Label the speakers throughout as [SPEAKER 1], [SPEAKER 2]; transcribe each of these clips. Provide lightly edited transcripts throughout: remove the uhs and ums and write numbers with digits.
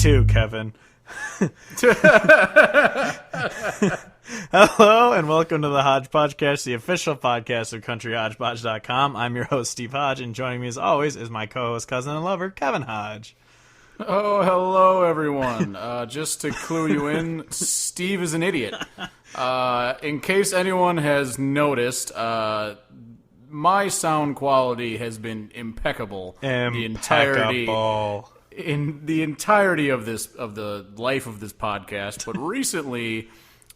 [SPEAKER 1] 2, Kevin. Hello, and welcome to the Hodge Podcast, the official podcast of CountryHodgepodge.com. I'm your host, Steve Hodge, and joining me as always is my co-host, cousin, and lover, Kevin Hodge.
[SPEAKER 2] Oh, hello, everyone. Just to clue you in, Steve is an idiot. In case anyone has noticed, my sound quality has been impeccable. In the entirety of the life of this podcast, but recently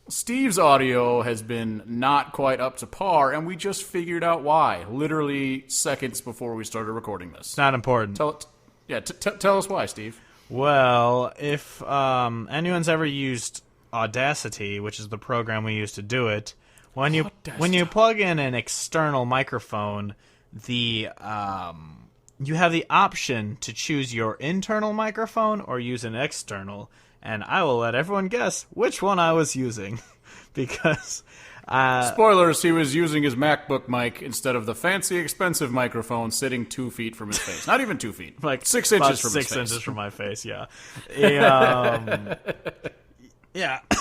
[SPEAKER 2] Steve's audio has been not quite up to par, and we just figured out why. Literally seconds before we started recording this.
[SPEAKER 1] It's not important.
[SPEAKER 2] Tell us why, Steve.
[SPEAKER 1] Well, if anyone's ever used Audacity, which is the program we use to do it, when you plug in an external microphone, you have the option to choose your internal microphone or use an external, and I will let everyone guess which one I was using, because...
[SPEAKER 2] Spoilers, he was using his MacBook mic instead of the fancy, expensive microphone sitting 2 feet from his face. Not even 2 feet.
[SPEAKER 1] Like
[SPEAKER 2] 6 inches from his face.
[SPEAKER 1] 6 inches from my face, yeah. Yeah,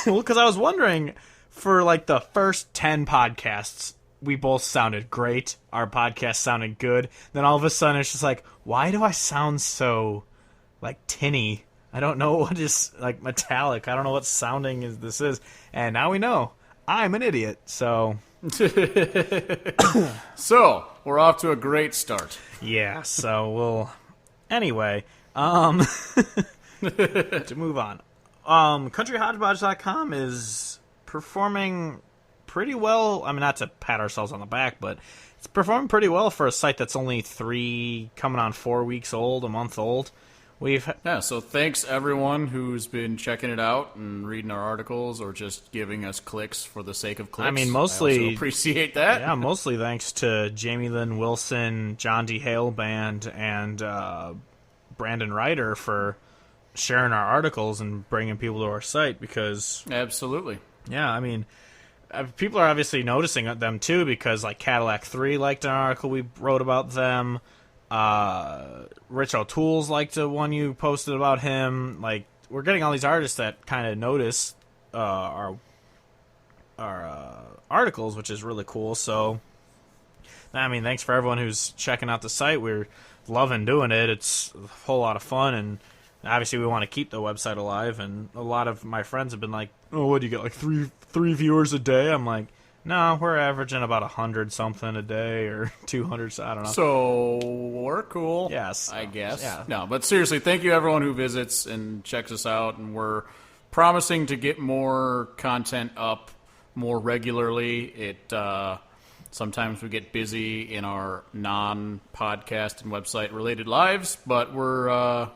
[SPEAKER 1] well, because I was wondering, for like the first 10 podcasts, we both sounded great. Our podcast sounded good. Then all of a sudden, it's just like, why do I sound so, like, tinny? I don't know what is, like, metallic. I don't know what sounding this is. And now we know. I'm an idiot, so...
[SPEAKER 2] So, we're off to a great start.
[SPEAKER 1] Yeah, so we'll... Anyway, to move on. CountryHodgepodge.com is performing pretty well. I mean, not to pat ourselves on the back, but it's performing pretty well for a site that's only 4 weeks old, a month old.
[SPEAKER 2] So thanks everyone who's been checking it out and reading our articles or just giving us clicks for the sake of clicks.
[SPEAKER 1] I mean, mostly...
[SPEAKER 2] I also appreciate that.
[SPEAKER 1] Yeah, mostly thanks to Jamie Lynn Wilson, John D. Hale Band, and Brandon Ryder for sharing our articles and bringing people to our site, because...
[SPEAKER 2] Absolutely.
[SPEAKER 1] Yeah, I mean... people are obviously noticing them too, because like Cadillac 3 liked an article we wrote about them. Rich O'Toole's liked the one you posted about him. Like, we're getting all these artists that kind of notice our articles, which is really cool. So, I mean, thanks for everyone who's checking out the site. We're loving doing it. It's a whole lot of fun, and obviously we want to keep the website alive. And a lot of my friends have been like, "Oh, what do you get? Like three viewers a day?" I'm like, no, we're averaging about 100-something a day, or 200, I don't know.
[SPEAKER 2] So, we're cool.
[SPEAKER 1] Yes.
[SPEAKER 2] I guess.
[SPEAKER 1] Yeah.
[SPEAKER 2] No, but seriously, thank you everyone who visits and checks us out, and we're promising to get more content up more regularly. Sometimes we get busy in our non-podcast and website-related lives, but we'll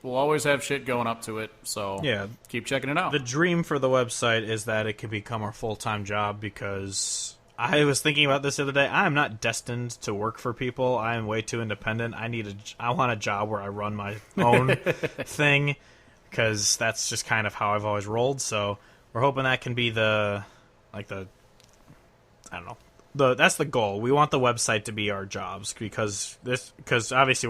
[SPEAKER 2] always have shit going up to it, so
[SPEAKER 1] yeah,
[SPEAKER 2] keep checking it out.
[SPEAKER 1] The dream for the website is that it can become our full-time job, because I was thinking about this the other day. I am not destined to work for people. I am way too independent. I want a job where I run my own thing, because that's just kind of how I've always rolled, so we're hoping that can be I don't know. That's the goal. We want the website to be our jobs, because obviously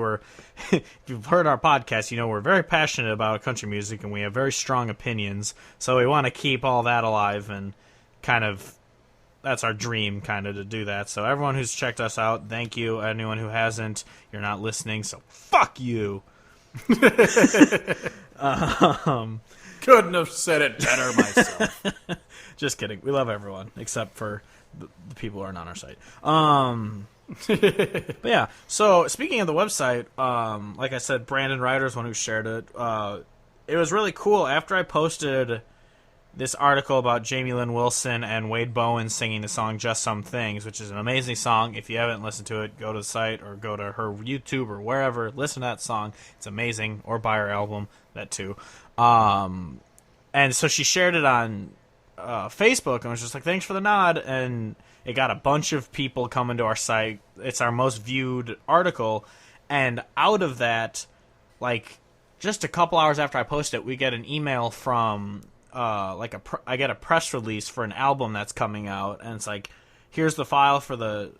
[SPEAKER 1] if you've heard our podcast, you know we're very passionate about country music and we have very strong opinions. So we want to keep all that alive, and kind of that's our dream, kind of, to do that. So everyone who's checked us out, thank you. Anyone who hasn't, you're not listening, so fuck you.
[SPEAKER 2] Couldn't have said it better myself.
[SPEAKER 1] Just kidding. We love everyone except for the people who aren't on our site. But yeah, so speaking of the website, like I said, Brandon Ryder's one who shared it. It was really cool. After I posted this article about Jamie Lynn Wilson and Wade Bowen singing the song Just Some Things, which is an amazing song. If you haven't listened to it, go to the site or go to her YouTube or wherever. Listen to that song. It's amazing. Or buy her album, that too. And so she shared it on Facebook and was just like, thanks for the nod, and it got a bunch of people coming to our site. It's our most viewed article, and out of that, like, just a couple hours after I posted it, we get an email from I get a press release for an album that's coming out, and it's like, here's the file for the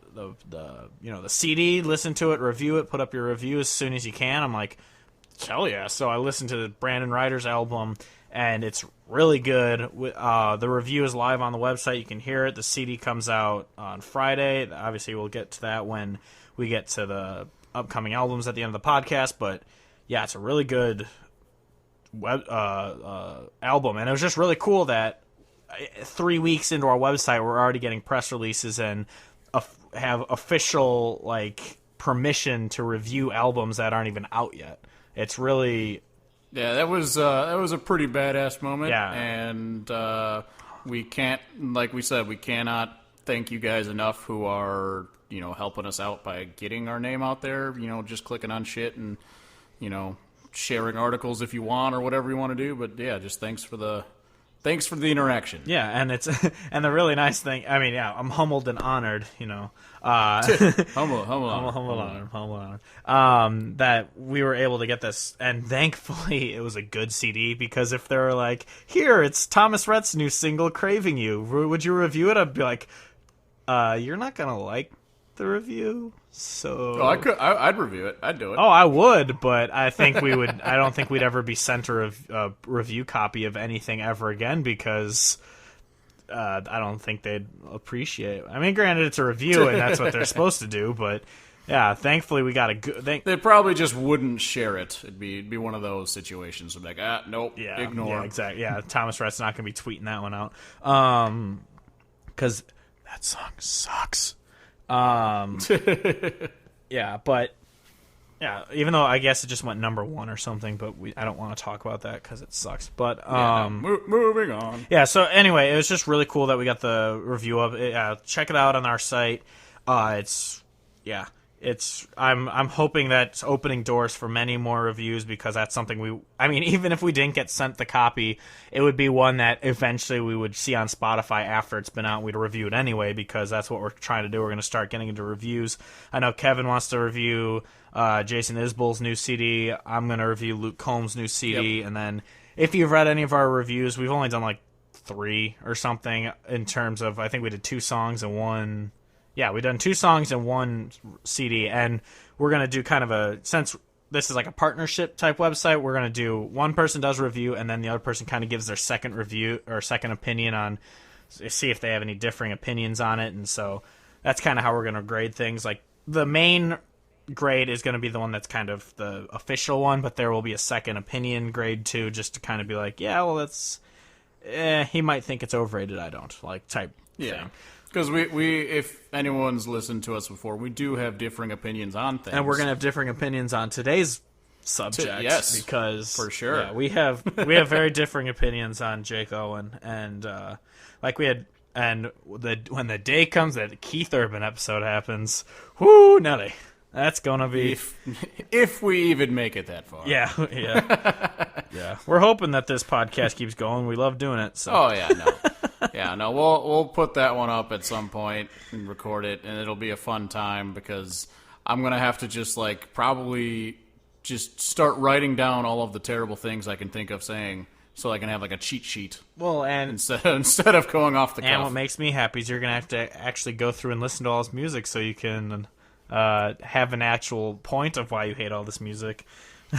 [SPEAKER 1] CD, listen to it, review it, put up your review as soon as you can. I'm like, Hell yeah. So I listened to the Brandon Ryder's album, and it's really good. The review is live on the website. You can hear it. The CD comes out on Friday. Obviously, we'll get to that when we get to the upcoming albums at the end of the podcast. But yeah, it's a really good album. And it was just really cool that 3 weeks into our website, we're already getting press releases and have official permission to review albums that aren't even out yet. It's really
[SPEAKER 2] that was a pretty badass moment.
[SPEAKER 1] Yeah.
[SPEAKER 2] And we can't, like we said, we cannot thank you guys enough who are helping us out by getting our name out there. Just clicking on shit and sharing articles if you want or whatever you want to do. But yeah, just thanks for the interaction.
[SPEAKER 1] Yeah, and it's and the really nice thing. I mean, yeah, I'm humbled and honored.
[SPEAKER 2] Humble
[SPEAKER 1] Honored. That we were able to get this, and thankfully it was a good CD. Because if they were like, "Here, it's Thomas Rhett's new single, Craving You. Would you review it?" I'd be like, "You're not gonna like the review." So
[SPEAKER 2] I'd review it. I'd do it.
[SPEAKER 1] Oh, I would, but I think we would. I don't think we'd ever be sent a review copy of anything ever again because I don't think they'd appreciate it. I mean, granted, it's a review and that's what they're supposed to do, but yeah, thankfully we got a good.
[SPEAKER 2] They probably just wouldn't share it. It'd be one of those situations where like, nope,
[SPEAKER 1] yeah,
[SPEAKER 2] ignore.
[SPEAKER 1] Yeah, exactly. Yeah, Thomas Rhett's not going to be tweeting that one out because that song sucks. Yeah, but yeah, even though I guess it just went number 1 or something, but I don't want to talk about that because it sucks. But
[SPEAKER 2] moving on.
[SPEAKER 1] Yeah. So anyway, it was just really cool that we got the review of it. Check it out on our site. I'm hoping that's opening doors for many more reviews because that's something even if we didn't get sent the copy, it would be one that eventually we would see on Spotify after it's been out. We'd review it anyway because that's what we're trying to do. We're going to start getting into reviews. I know Kevin wants to review Jason Isbell's new CD. I'm going to review Luke Combs' new CD. Yep. And then if you've read any of our reviews, we've only done 3 or something in terms of, I think we did 2 songs and 1... Yeah, we've done 2 songs and 1 CD, and we're going to do kind of since this is like a partnership type website, we're going to do one person does review, and then the other person kind of gives their second review or second opinion on, see if they have any differing opinions on it, and so that's kind of how we're going to grade things. Like, the main grade is going to be the one that's kind of the official one, but there will be a second opinion grade too, just to kind of be like, yeah, well, that's, he might think it's overrated, I don't, type thing.
[SPEAKER 2] Because we, if anyone's listened to us before, we do have differing opinions on things,
[SPEAKER 1] and we're gonna have differing opinions on today's subject.
[SPEAKER 2] Yes,
[SPEAKER 1] because
[SPEAKER 2] for sure,
[SPEAKER 1] yeah, we have very differing opinions on Jake Owen, and we had, and when the day comes that the Keith Urban episode happens, whoo, Nelly, that's gonna be
[SPEAKER 2] if we even make it that far.
[SPEAKER 1] Yeah. Yeah. We're hoping that this podcast keeps going. We love doing it. So.
[SPEAKER 2] Oh yeah, no. Yeah, no, we'll put that one up at some point and record it, and it'll be a fun time because I'm gonna have to just probably just start writing down all of the terrible things I can think of saying, so I can have a cheat sheet.
[SPEAKER 1] Well, and
[SPEAKER 2] instead of going off the cuff.
[SPEAKER 1] And what makes me happy is you're gonna have to actually go through and listen to all his music, so you can have an actual point of why you hate all this music.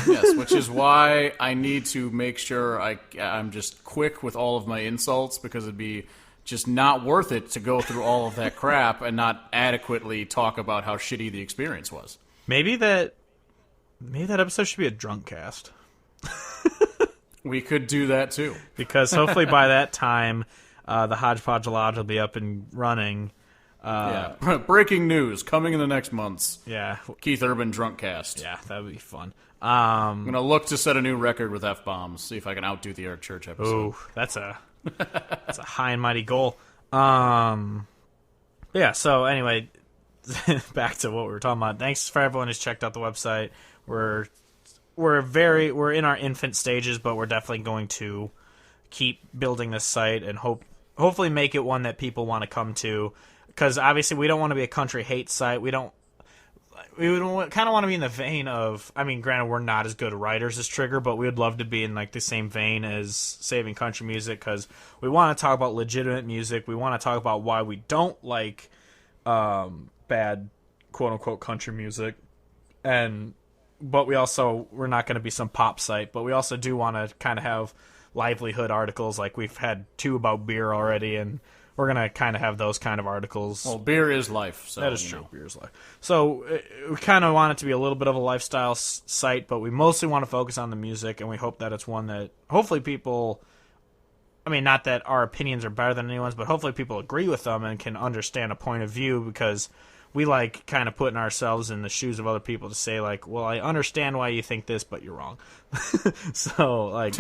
[SPEAKER 2] Yes, which is why I need to make sure I'm just quick with all of my insults, because it'd be just not worth it to go through all of that crap and not adequately talk about how shitty the experience was.
[SPEAKER 1] Maybe that episode should be a drunk cast.
[SPEAKER 2] We could do that too.
[SPEAKER 1] Because hopefully by that time, the Hodgepodge Lodge will be up and running.
[SPEAKER 2] Breaking news coming in the next months.
[SPEAKER 1] Yeah.
[SPEAKER 2] Keith Urban drunk cast.
[SPEAKER 1] Yeah, that would be fun.
[SPEAKER 2] I'm going to look to set a new record with F-bombs, see if I can outdo the Eric Church episode.
[SPEAKER 1] Ooh, that's a high and mighty goal. Yeah, so anyway, back to what we were talking about. Thanks for everyone who's checked out the website. We're in our infant stages, but we're definitely going to keep building this site and hopefully make it one that people want to come to. Because obviously we don't want to be a country hate site. We would kind of want to be in the vein of, I mean, granted, we're not as good writers as Trigger, but we would love to be in the same vein as Saving Country Music, because we want to talk about legitimate music. We want to talk about why we don't like bad quote-unquote country music. And but we're not going to be some pop site, but we also do want to kind of have livelihood articles. Like we've had 2 about beer already, and we're going to kind of have those kind of articles.
[SPEAKER 2] Well, beer is life. So,
[SPEAKER 1] that is true. Beer is life. So we kind of want it to be a little bit of a lifestyle site, but we mostly want to focus on the music, and we hope that it's one that hopefully people, I mean, not that our opinions are better than anyone's, but hopefully people agree with them and can understand a point of view, because we like kind of putting ourselves in the shoes of other people to say, like, well, I understand why you think this, but you're wrong. So, like,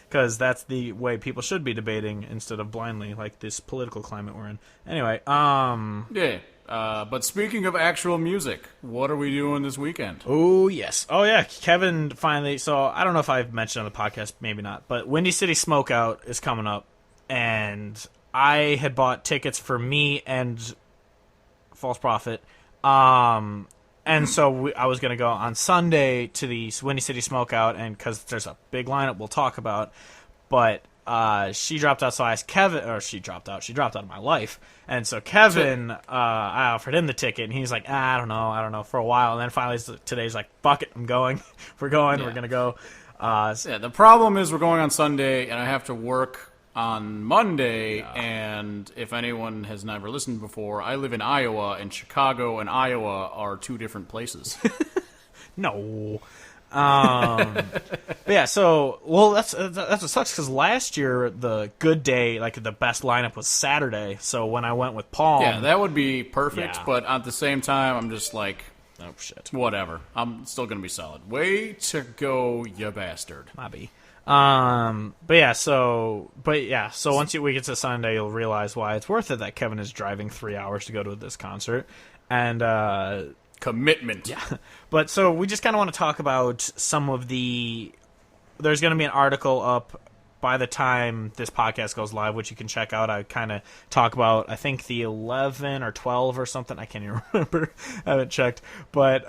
[SPEAKER 1] because that's the way people should be debating instead of blindly, like this political climate we're in. Anyway,
[SPEAKER 2] Yeah. But speaking of actual music, what are we doing this weekend?
[SPEAKER 1] Oh, yes. Oh, yeah. Kevin finally... So, I don't know if I've mentioned on the podcast, maybe not, but Windy City Smokeout is coming up, and I had bought tickets for me and False Prophet, and so I was going to go on Sunday to the Windy City Smokeout, and because there's a big lineup we'll talk about, but she dropped out, so I asked Kevin, or she dropped out of my life, and so Kevin, I offered him the ticket, and he's like, I don't know, for a while, and then finally today's like, fuck it, I'm going, we're going, we're going to go.
[SPEAKER 2] The problem is we're going on Sunday, and I have to work on Monday, and if anyone has never listened before, I live in Iowa, and Chicago and Iowa are 2 different places.
[SPEAKER 1] No. But yeah, so, well, that's what sucks, because last year, the good day, like, the best lineup was Saturday, so when I went with Paul...
[SPEAKER 2] Yeah, that would be perfect,
[SPEAKER 1] Yeah.
[SPEAKER 2] but at the same time, I'm just like...
[SPEAKER 1] Oh, shit.
[SPEAKER 2] Whatever. I'm still going to be solid. Way to go, you bastard.
[SPEAKER 1] Maybe. But yeah, so once we get to Sunday, you'll realize why it's worth it that Kevin is driving 3 hours to go to this concert. And,
[SPEAKER 2] commitment.
[SPEAKER 1] Yeah. But so we just kind of want to talk about some of there's going to be an article up by the time this podcast goes live, which you can check out. I kind of talk about, I think, the 11 or 12 or something. I can't even remember. I haven't checked. But,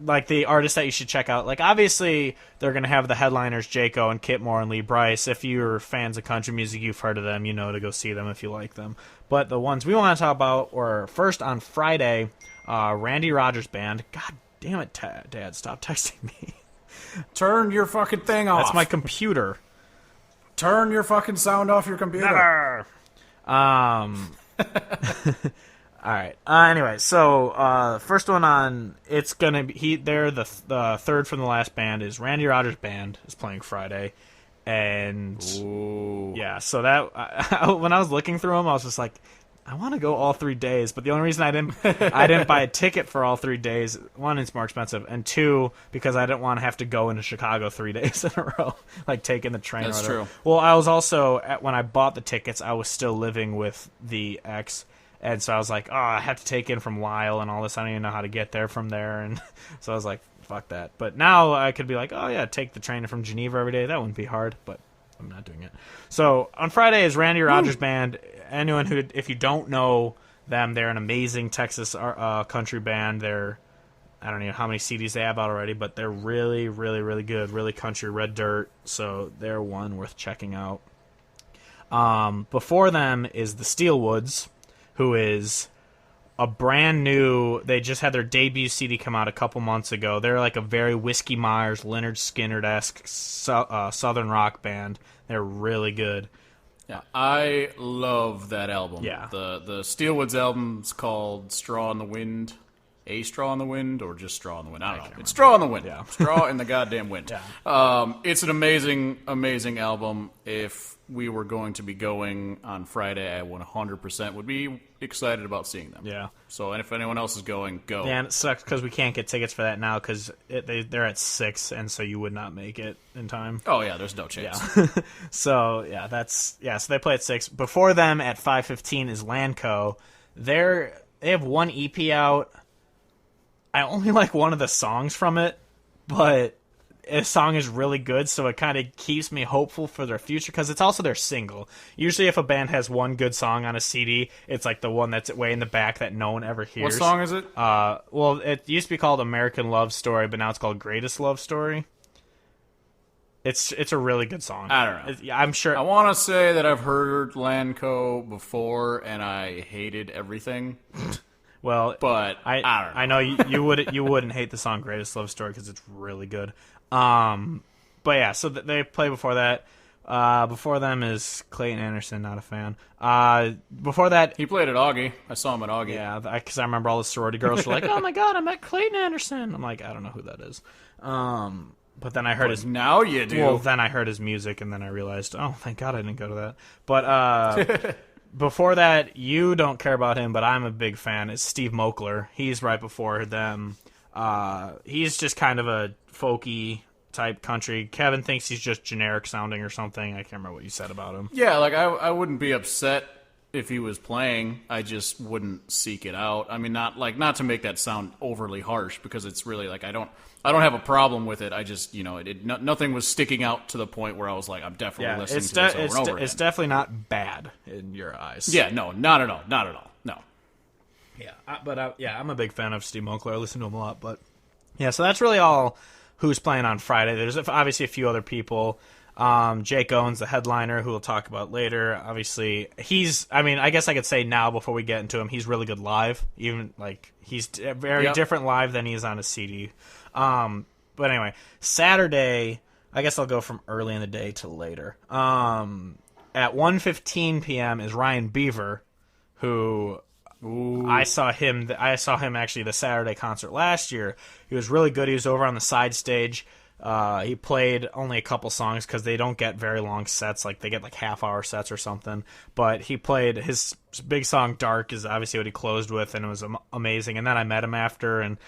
[SPEAKER 1] like, the artists that you should check out. Like, obviously, they're going to have the headliners, Jaco and Kitmore and Lee Brice. If you're fans of country music, you've heard of them. You know to go see them if you like them. But the ones we want to talk about were, first on Friday, Randy Rogers Band. God damn it, Dad, stop texting me.
[SPEAKER 2] Turn your fucking thing off.
[SPEAKER 1] That's my computer.
[SPEAKER 2] Turn your fucking sound off your computer.
[SPEAKER 1] Never. All right. Anyway, so first one on, it's gonna be they're the third from the last band is Randy Rogers Band is playing Friday, and
[SPEAKER 2] Ooh.
[SPEAKER 1] yeah. So that when I was looking through them, I was just like, I want to go all 3 days, but the only reason I didn't buy a ticket for all 3 days, one, it's more expensive, and 2, because I didn't want to have to go into Chicago 3 days in a row, like taking the train.
[SPEAKER 2] That's true.
[SPEAKER 1] Well, I was also when I bought the tickets, I was still living with the ex. And so I was like, I have to take in from Lyle and all this. I don't even know how to get there from there. And so I was like, fuck that. But now I could be like, oh, yeah, take the train from Geneva every day. That wouldn't be hard, but I'm not doing it. So on Friday is Randy Rogers Band. Anyone who, if you don't know them, they're an amazing Texas country band. I don't know how many CDs they have out already, but they're really, really, really good. Really country, red dirt. So they're one worth checking out. Before them is the Steelwoods, who is a brand new... They just had their debut CD come out a couple months ago. They're like a very Whiskey Myers, Leonard Skinner-esque southern rock band. They're really good.
[SPEAKER 2] Yeah, I love that album.
[SPEAKER 1] Yeah.
[SPEAKER 2] The Steelwoods album's called Straw in the Wind. A Straw in the Wind, or just Straw in the Wind? I don't know. It's Straw in the Wind.
[SPEAKER 1] Yeah.
[SPEAKER 2] Straw in the goddamn wind.
[SPEAKER 1] Yeah.
[SPEAKER 2] It's an amazing, amazing album. If we were going to be going on Friday, I 100% would be excited about seeing them.
[SPEAKER 1] Yeah.
[SPEAKER 2] So, and if anyone else is going, go.
[SPEAKER 1] Yeah, and it sucks because we can't get tickets for that now because they're at 6, and so you would not make it in time.
[SPEAKER 2] Oh, yeah, there's no chance.
[SPEAKER 1] Yeah. So, yeah, so they play at 6. Before them at 5:15 is Lanco. They have one EP out. I only like one of the songs from it, but a song is really good, so it kind of keeps me hopeful for their future, because it's also their single. Usually if a band has one good song on a CD, it's like the one that's way in the back that no one ever hears.
[SPEAKER 2] What song is it?
[SPEAKER 1] Well, it used to be called American Love Story, but now it's called Greatest Love Story. It's a really good song.
[SPEAKER 2] I don't know.
[SPEAKER 1] I'm sure.
[SPEAKER 2] I want to say that I've heard Lanco before, and I hated everything.
[SPEAKER 1] Well,
[SPEAKER 2] but I don't know.
[SPEAKER 1] I know you wouldn't hate the song "Greatest Love Story" because it's really good. But yeah, so they play before that. Before them is Clayton Anderson, not a fan. Before that,
[SPEAKER 2] He played at Augie. I saw him at Augie.
[SPEAKER 1] yeah, because I remember all the sorority girls were like, "Oh my god, I met Clayton Anderson." I'm like, I don't know who that is. But then I heard his
[SPEAKER 2] Now you do.
[SPEAKER 1] Well, then I heard his music, and then I realized, oh, thank God I didn't go to that. But before that, you don't care about him, but I'm a big fan. It's Steve Moakler. He's right before them. He's just kind of a folky type country. Kevin thinks he's just generic sounding or something. I can't remember what you said about him.
[SPEAKER 2] Yeah, like I wouldn't be upset if he was playing. I just wouldn't seek it out. I mean, not to make that sound overly harsh, because it's really like I don't have a problem with it. I just, nothing was sticking out to the point where I was like, I'm definitely listening to this over and over again.
[SPEAKER 1] It's definitely not bad in your eyes.
[SPEAKER 2] Yeah, no, not at all. Not at all. No.
[SPEAKER 1] Yeah, I'm a big fan of Steve Moakler. I listen to him a lot, but yeah, so that's really all who's playing on Friday. There's obviously a few other people. Jake Owens, the headliner, who we'll talk about later. Obviously, I guess I could say now before we get into him, he's really good live. Even like he's very different live than he is on a CD. But anyway, Saturday, I guess I'll go from early in the day to later. At 1:15 p.m. is Ryan Beaver, who I saw him actually the Saturday concert last year. He was really good. He was over on the side stage. He played only a couple songs because they don't get very long sets. Like they get like half-hour sets or something. But he played his big song "Dark" is obviously what he closed with, and it was amazing. And then I met him after, and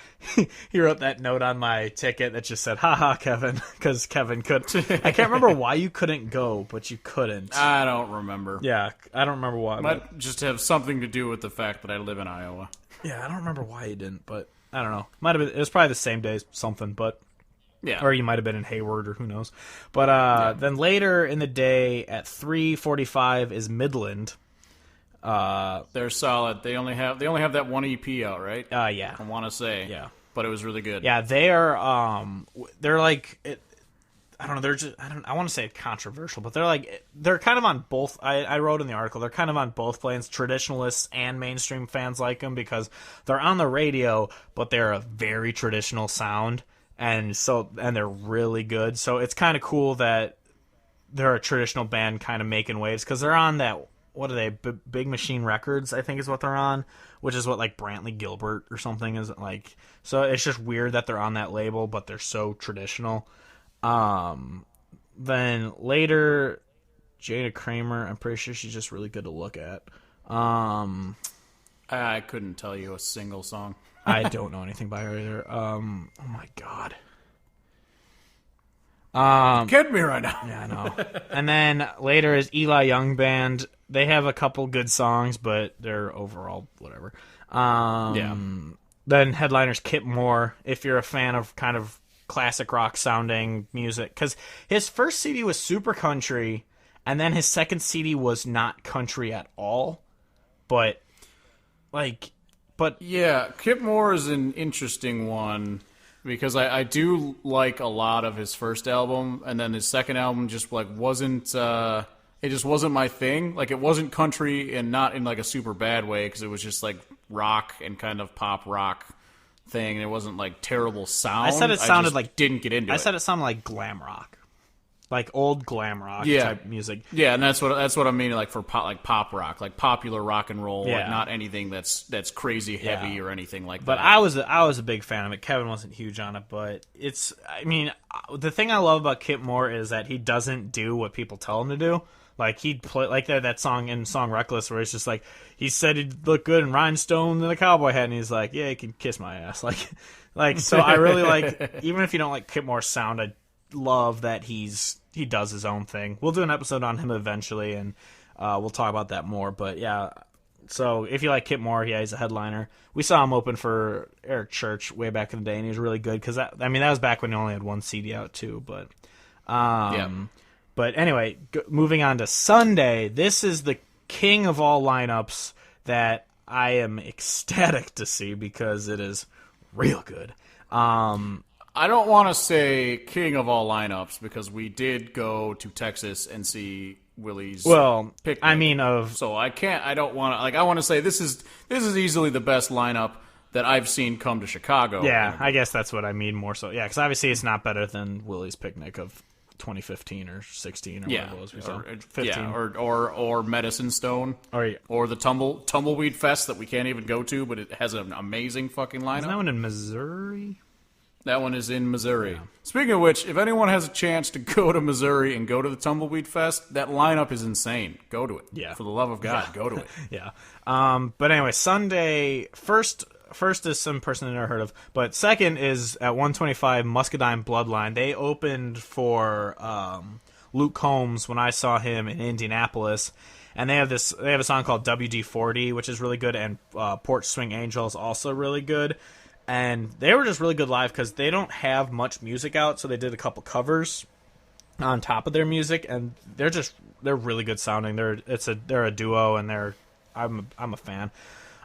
[SPEAKER 1] he wrote that note on my ticket that just said "Ha Kevin," because Kevin could. I can't remember why you couldn't go, but you couldn't.
[SPEAKER 2] I don't remember.
[SPEAKER 1] Yeah, I don't remember why.
[SPEAKER 2] Might just have something to do with the fact that I live in Iowa.
[SPEAKER 1] Yeah, I don't remember why he didn't, but I don't know. Might have been. It was probably the same day, something, but.
[SPEAKER 2] Yeah.
[SPEAKER 1] Or you might have been in Hayward, or who knows. But then later in the day at 3:45 is Midland.
[SPEAKER 2] They're solid. They only have that one EP out, right?
[SPEAKER 1] Yeah.
[SPEAKER 2] I want to say.
[SPEAKER 1] Yeah.
[SPEAKER 2] But it was really good.
[SPEAKER 1] Yeah, they are. They're like. I don't know. They're just. I want to say controversial, but they're kind of on both. I wrote in the article. They're kind of on both planes. Traditionalists and mainstream fans like them because they're on the radio, but they're a very traditional sound. And they're really good. So it's kind of cool that they're a traditional band kind of making waves because they're on that, what are they, Big Machine Records, I think is what they're on, which is what like Brantley Gilbert or something is like. So it's just weird that they're on that label, but they're so traditional. Then later, Jada Kramer, I'm pretty sure she's just really good to look at.
[SPEAKER 2] I couldn't tell you a single song.
[SPEAKER 1] I don't know anything by her either. Oh my god.
[SPEAKER 2] You're kidding me right now.
[SPEAKER 1] Yeah, I know. And then later is Eli Young Band. They have a couple good songs, but they're overall whatever.
[SPEAKER 2] Yeah.
[SPEAKER 1] Then headliners Kip Moore, if you're a fan of kind of classic rock sounding music. Because his first CD was super country, and then his second CD was not country at all. But
[SPEAKER 2] yeah, Kip Moore is an interesting one because I do like a lot of his first album, and then his second album just like wasn't. It just wasn't my thing. Like it wasn't country, and not in like a super bad way because it was just like rock and kind of pop rock thing. And it wasn't like terrible sound.
[SPEAKER 1] I said it sounded like
[SPEAKER 2] didn't get into it.
[SPEAKER 1] I said it sounded like glam rock. Like old glam rock type music.
[SPEAKER 2] Yeah, and that's what I mean. Like for pop rock, like popular rock and roll,
[SPEAKER 1] yeah.
[SPEAKER 2] like not anything that's crazy heavy or anything like
[SPEAKER 1] but
[SPEAKER 2] that.
[SPEAKER 1] But I was a big fan of it. Kevin wasn't huge on it, but the thing I love about Kip Moore is that he doesn't do what people tell him to do. Like he'd play like that song in Song Reckless where it's just like he said he'd look good in rhinestone and a cowboy hat, and he's like, yeah, he can kiss my ass. Like so I really like, even if you don't like Kip Moore's sound, I love that he does his own thing. We'll do an episode on him eventually, and we'll talk about that more. But yeah, so if you like Kip Moore, yeah, he's a headliner. We saw him open for Eric Church way back in the day, and he was really good because that was back when he only had one CD out too. But
[SPEAKER 2] yeah.
[SPEAKER 1] But anyway, moving on to Sunday, this is the king of all lineups that I am ecstatic to see because it is real good.
[SPEAKER 2] I don't want to say king of all lineups because we did go to Texas and see Willie's.
[SPEAKER 1] Well,
[SPEAKER 2] picnic.
[SPEAKER 1] I mean,
[SPEAKER 2] So I can't. I don't want to. Like, I want to say this is easily the best lineup that I've seen come to Chicago.
[SPEAKER 1] yeah, I guess that's what I mean more so. Yeah, because obviously it's not better than Willie's Picnic of 2015 or 16 or whatever it was. We saw. 15.
[SPEAKER 2] Yeah, or Medicine Stone,
[SPEAKER 1] yeah.
[SPEAKER 2] or the Tumbleweed Fest that we can't even go to, but it has an amazing fucking lineup.
[SPEAKER 1] Isn't that one in Missouri?
[SPEAKER 2] That one is in Missouri. Yeah. Speaking of which, if anyone has a chance to go to Missouri and go to the Tumbleweed Fest, that lineup is insane. Go to it.
[SPEAKER 1] Yeah.
[SPEAKER 2] For the love of God, go to it.
[SPEAKER 1] Yeah. But anyway, Sunday, first is some person I never heard of, but second is at 125 Muscadine Bloodline. They opened for Luke Combs when I saw him in Indianapolis, and they have a song called WD-40, which is really good, and Porch Swing Angel is also really good. And they were just really good live because they don't have much music out, so they did a couple covers on top of their music, and they're really good sounding. They're a duo, and I'm a fan.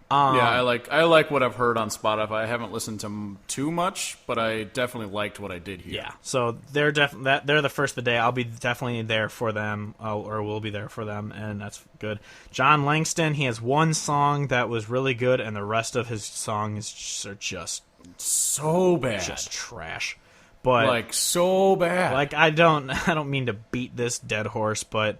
[SPEAKER 2] Yeah, I like what I've heard on Spotify. I haven't listened to too much, but I definitely liked what I did hear.
[SPEAKER 1] Yeah, so they're the first of the day. I'll be definitely there for them, or we'll be there for them, and that's good. John Langston, he has one song that was really good, and the rest of his songs are just
[SPEAKER 2] so bad,
[SPEAKER 1] just trash. But
[SPEAKER 2] like so bad.
[SPEAKER 1] Like I don't mean to beat this dead horse, but.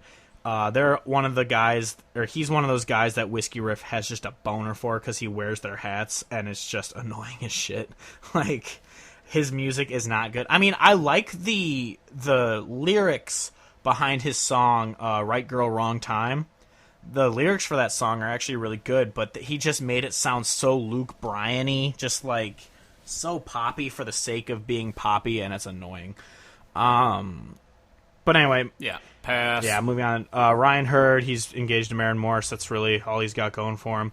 [SPEAKER 1] They're one of the guys, or he's one of those guys that Whiskey Riff has just a boner for because he wears their hats, and it's just annoying as shit. Like, his music is not good. I mean, I like the lyrics behind his song, Right Girl, Wrong Time. The lyrics for that song are actually really good, but he just made it sound so Luke Bryan-y, just like so poppy for the sake of being poppy, and it's annoying. But anyway,
[SPEAKER 2] yeah, pass.
[SPEAKER 1] Yeah, moving on. Ryan Hurd, he's engaged to Maren Morris. That's really all he's got going for him.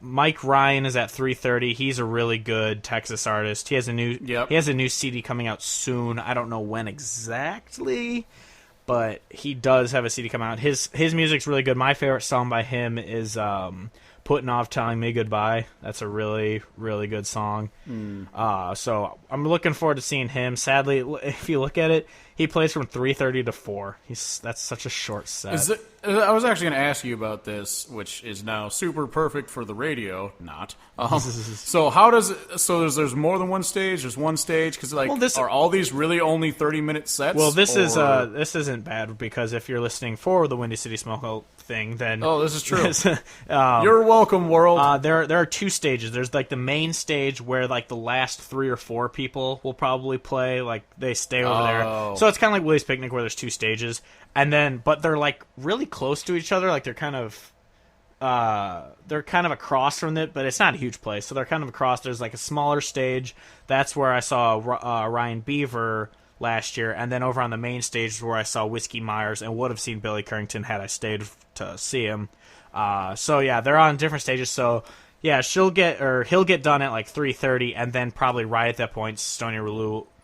[SPEAKER 1] Mike Ryan is at 3:30. He's a really good Texas artist. He has a new CD coming out soon. I don't know when exactly, but he does have a CD coming out. His music's really good. My favorite song by him is Putting Off Telling Me Goodbye. That's a really, really good song. So I'm looking forward to seeing him. Sadly, if you look at it, he plays from 3:30 to 4. That's such a short set.
[SPEAKER 2] I was actually going to ask you about this, which is now super perfect for the radio. Not. So how does it? So there's more than one stage. There's one stage because are all these really only 30-minute sets?
[SPEAKER 1] Well, this isn't bad because if you're listening for the Windy City Smokeout thing, then
[SPEAKER 2] this is true. You're welcome, world.
[SPEAKER 1] There are two stages. There's like the main stage where like the last 3 or 4 people will probably play. Like they stay over there. So it's kind of like Willie's Picnic where there's 2 stages, and then but they're like really close to each other. Like they're kind of across from it, but it's not a huge place. So they're kind of across. There's like a smaller stage. That's where I saw Ryan Beaver last year, and then over on the main stage is where I saw Whiskey Myers and would have seen Billy Currington had I stayed to see him. So yeah, they're on different stages. So yeah, he'll get done at like 3:30, and then probably right at that point, Stony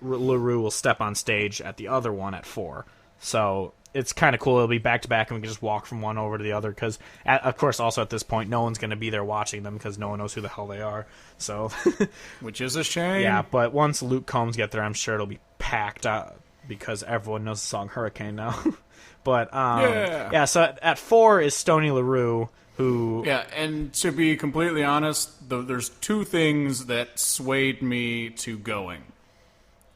[SPEAKER 1] LaRue will step on stage at the other one at 4. So it's kind of cool. It'll be back to back, and we can just walk from one over to the other. Because, of course, also at this point, no one's going to be there watching them because no one knows who the hell they are. So,
[SPEAKER 2] which is a shame.
[SPEAKER 1] Yeah, but once Luke Combs get there, I'm sure it'll be packed because everyone knows the song Hurricane now. But So at 4 is Stony LaRue.
[SPEAKER 2] And to be completely honest, there's 2 things that swayed me to going.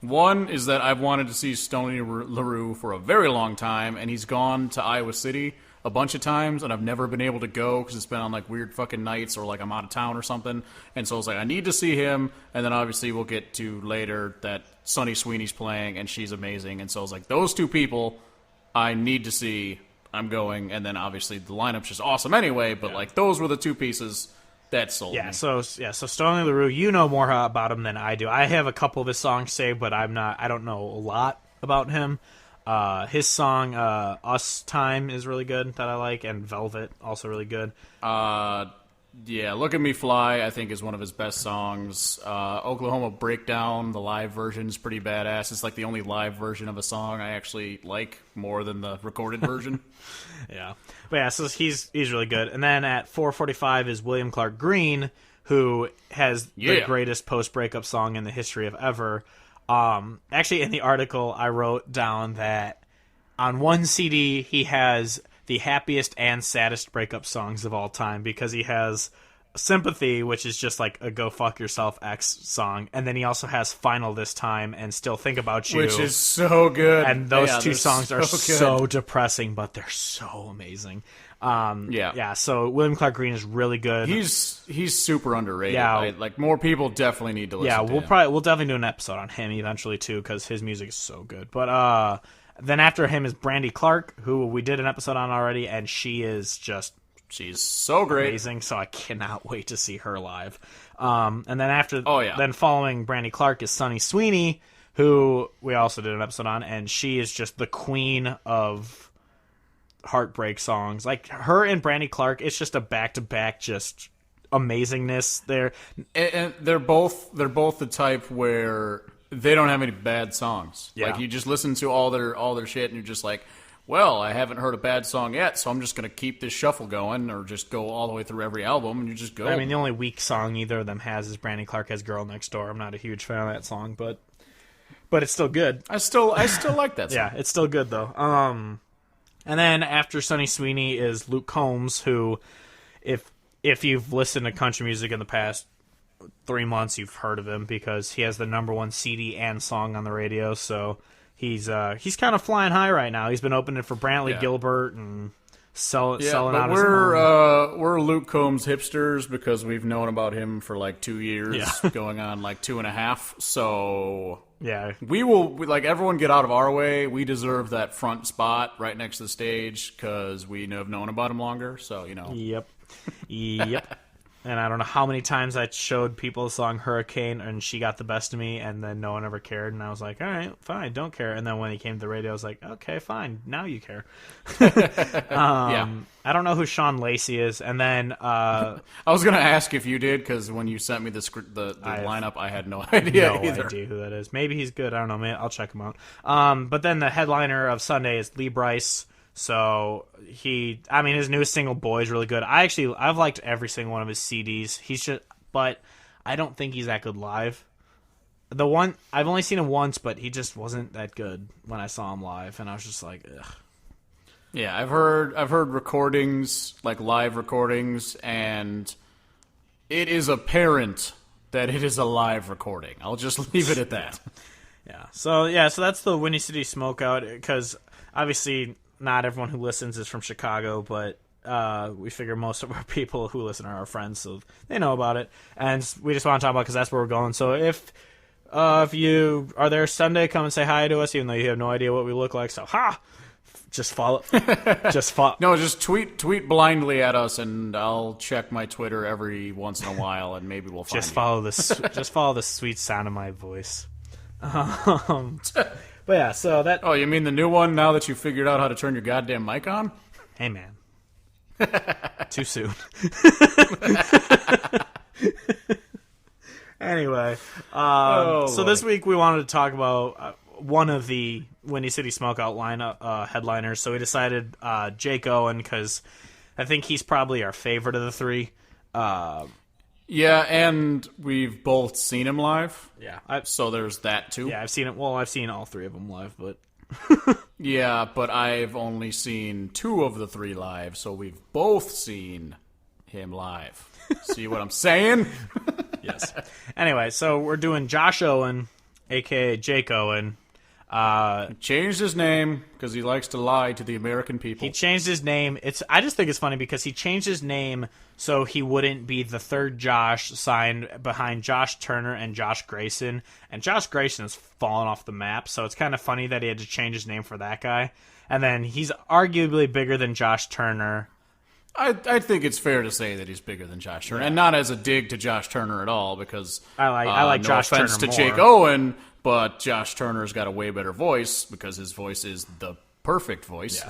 [SPEAKER 2] One is that I've wanted to see Stony LaRue for a very long time, and he's gone to Iowa City a bunch of times, and I've never been able to go because it's been on like weird fucking nights or like I'm out of town or something. And so I was like, I need to see him, and then obviously we'll get to later that Sunny Sweeney's playing, and she's amazing. And so I was like, those 2 people I need to see. I'm going, and then obviously the lineup's just awesome anyway. But like those were the 2 pieces that sold me. So
[SPEAKER 1] Stony LaRue, you know more about him than I do. I have a couple of his songs saved, but I don't know a lot about him. His song "Us Time" is really good that I like, and "Velvet" also really good.
[SPEAKER 2] Look at Me Fly, I think, is one of his best songs. Oklahoma Breakdown, the live version, is pretty badass. It's like the only live version of a song I actually like more than the recorded version.
[SPEAKER 1] Yeah. But yeah, so he's really good. And then at 4:45 is William Clark Green, who has the
[SPEAKER 2] Yeah.
[SPEAKER 1] greatest post-breakup song in the history of ever. Actually, in the article, I wrote down that on one CD, he has the happiest and saddest breakup songs of all time, because he has Sympathy, which is just like a go fuck yourself X song, and then he also has Final This Time and Still Think About You,
[SPEAKER 2] Which is so good.
[SPEAKER 1] and those
[SPEAKER 2] Yeah,
[SPEAKER 1] two
[SPEAKER 2] they're
[SPEAKER 1] songs are
[SPEAKER 2] good.
[SPEAKER 1] so depressing, but they're so amazing. Yeah. So William Clark Green is really good.
[SPEAKER 2] He's super underrated.
[SPEAKER 1] Yeah.
[SPEAKER 2] Like more people definitely need to listen.
[SPEAKER 1] Yeah,
[SPEAKER 2] to him.
[SPEAKER 1] we'll definitely do an episode on him eventually too, because his music is so good. But then after him is Brandy Clark, who we did an episode on already, and she is just
[SPEAKER 2] She's so great.
[SPEAKER 1] amazing. So I cannot wait to see her live. And then then following Brandy Clark is Sunny Sweeney, who we also did an episode on, and she is just the queen of heartbreak songs. Like her and Brandy Clark, it's just a back-to-back just amazingness there.
[SPEAKER 2] And they're both the type where they don't have any bad songs.
[SPEAKER 1] Yeah.
[SPEAKER 2] Like you just listen to all their shit and you're just like, well, I haven't heard a bad song yet, so I'm just going to keep this shuffle going, or just go all the way through every album, and you just go.
[SPEAKER 1] I mean, the only weak song either of them has is Brandy Clark has "Girl Next Door." I'm not a huge fan of that song, but it's still good.
[SPEAKER 2] I still like that song.
[SPEAKER 1] Yeah, it's still good though. And then after Sunny Sweeney is Luke Combs, who, if you've listened to country music in the past 3 months, you've heard of him because he has the #1 CD and song on the radio. So he's kind of flying high right now. He's been opening for Brantley Gilbert and selling out his own.
[SPEAKER 2] We're Luke Combs hipsters because we've known about him for like 2 years, going on like 2.5. So
[SPEAKER 1] yeah,
[SPEAKER 2] we like everyone get out of our way. We deserve that front spot right next to the stage because we have known about him longer. So
[SPEAKER 1] Yep. And I don't know how many times I showed people the song Hurricane, and She Got the Best of Me, and then no one ever cared, and I was like, all right, fine, don't care. And then when he came to the radio, I was like, okay, fine, now you care. I don't know who Sean Lacey is, and then
[SPEAKER 2] I was going to ask if you did, because when you sent me the lineup, I had no idea either.
[SPEAKER 1] Idea who that is. Maybe he's good, I don't know, man. I'll check him out. But then the headliner of Sunday is Lee Brice. So his newest single "Boy" is really good. I've liked every single one of his CDs. But I don't think he's that good live. The one I've only seen him once, but he just wasn't that good when I saw him live, and I was just like, ugh.
[SPEAKER 2] Yeah, I've heard recordings, like live recordings, and it is apparent that it is a live recording. I'll just leave it at that.
[SPEAKER 1] Yeah. So that's the Windy City Smokeout, because obviously not everyone who listens is from Chicago, but we figure most of our people who listen are our friends, so they know about it. And we just want to talk about it because that's where we're going. So if you are there Sunday, come and say hi to us, even though you have no idea what we look like. So just follow.
[SPEAKER 2] No, just tweet blindly at us, and I'll check my Twitter every once in a while, and maybe we'll find
[SPEAKER 1] just follow the sweet sound of my voice. But yeah, so that.
[SPEAKER 2] Oh, you mean the new one? Now that you figured out how to turn your goddamn mic on?
[SPEAKER 1] Hey, man. Too soon. Anyway, so this week we wanted to talk about one of the Windy City Smokeout lineup headliners. So we decided Jake Owen, because I think he's probably our favorite of the three.
[SPEAKER 2] Yeah, and we've both seen him live.
[SPEAKER 1] Yeah.
[SPEAKER 2] So there's that too.
[SPEAKER 1] Yeah, I've seen it. Well, I've seen all three of them live, but
[SPEAKER 2] yeah, but I've only seen 2 of the 3 live, so we've both seen him live. See what I'm saying?
[SPEAKER 1] Yes. Anyway, so we're doing Josh Owen, aka Jake Owen.
[SPEAKER 2] He changed his name because he likes to lie to the American people.
[SPEAKER 1] He changed his name. I just think it's funny because he changed his name so he wouldn't be the third Josh signed behind Josh Turner and Josh Grayson. And Josh Grayson has fallen off the map, so it's kind of funny that he had to change his name for that guy. And then he's arguably bigger than Josh Turner.
[SPEAKER 2] I think it's fair to say that he's bigger than Josh Turner, and not as a dig to Josh Turner at all, because
[SPEAKER 1] I like
[SPEAKER 2] no
[SPEAKER 1] Josh Turner
[SPEAKER 2] offense to
[SPEAKER 1] more.
[SPEAKER 2] Jake Owen, but Josh Turner's got a way better voice because his voice is the perfect voice.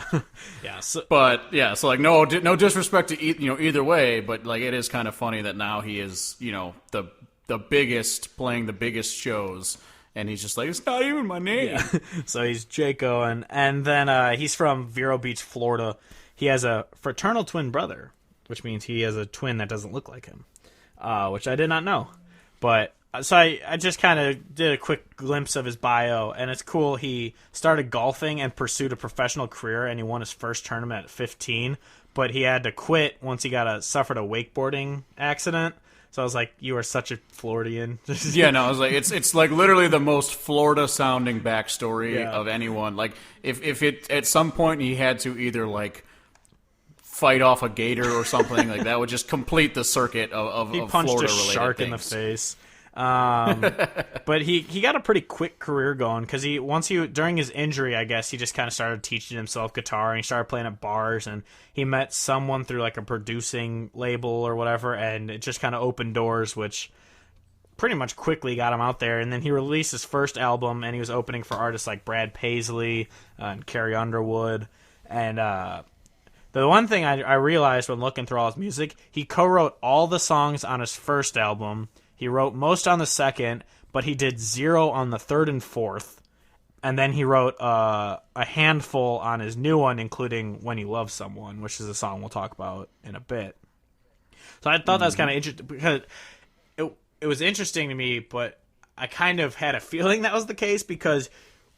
[SPEAKER 1] Yeah, yeah. So
[SPEAKER 2] like no disrespect to either way, but like it is kind of funny that now he is the biggest, playing the biggest shows. And he's just like, it's not even my name.
[SPEAKER 1] Yeah. So he's Jake Owen. And then he's from Vero Beach, Florida. He has a fraternal twin brother, which means he has a twin that doesn't look like him. which I did not know. But so I just kind of did a quick glimpse of his bio, and it's cool. He started golfing and pursued a professional career, and he won his first tournament at 15. But he had to quit once he suffered a wakeboarding accident. So I was like, "You are such a Floridian."
[SPEAKER 2] Yeah, no, I was like, it's like literally the most Florida sounding backstory of anyone. Like, if it at some point he had to either like fight off a gator or something, like that would just complete the circuit of
[SPEAKER 1] he punched
[SPEAKER 2] Florida
[SPEAKER 1] a shark
[SPEAKER 2] things.
[SPEAKER 1] in the face. But he got a pretty quick career going because during his injury, I guess he just kind of started teaching himself guitar and he started playing at bars, and he met someone through like a producing label or whatever, and it just kind of opened doors, which pretty much quickly got him out there. And then he released his first album, and he was opening for artists like Brad Paisley and Carrie Underwood. And the one thing I realized when looking through all his music, he co-wrote all the songs on his first album. He wrote most on the second, but he did 0 on the third and fourth. And then he wrote a handful on his new one, including When You Love Someone, which is a song we'll talk about in a bit. So I thought that was kind of interesting because it was interesting to me, but I kind of had a feeling that was the case because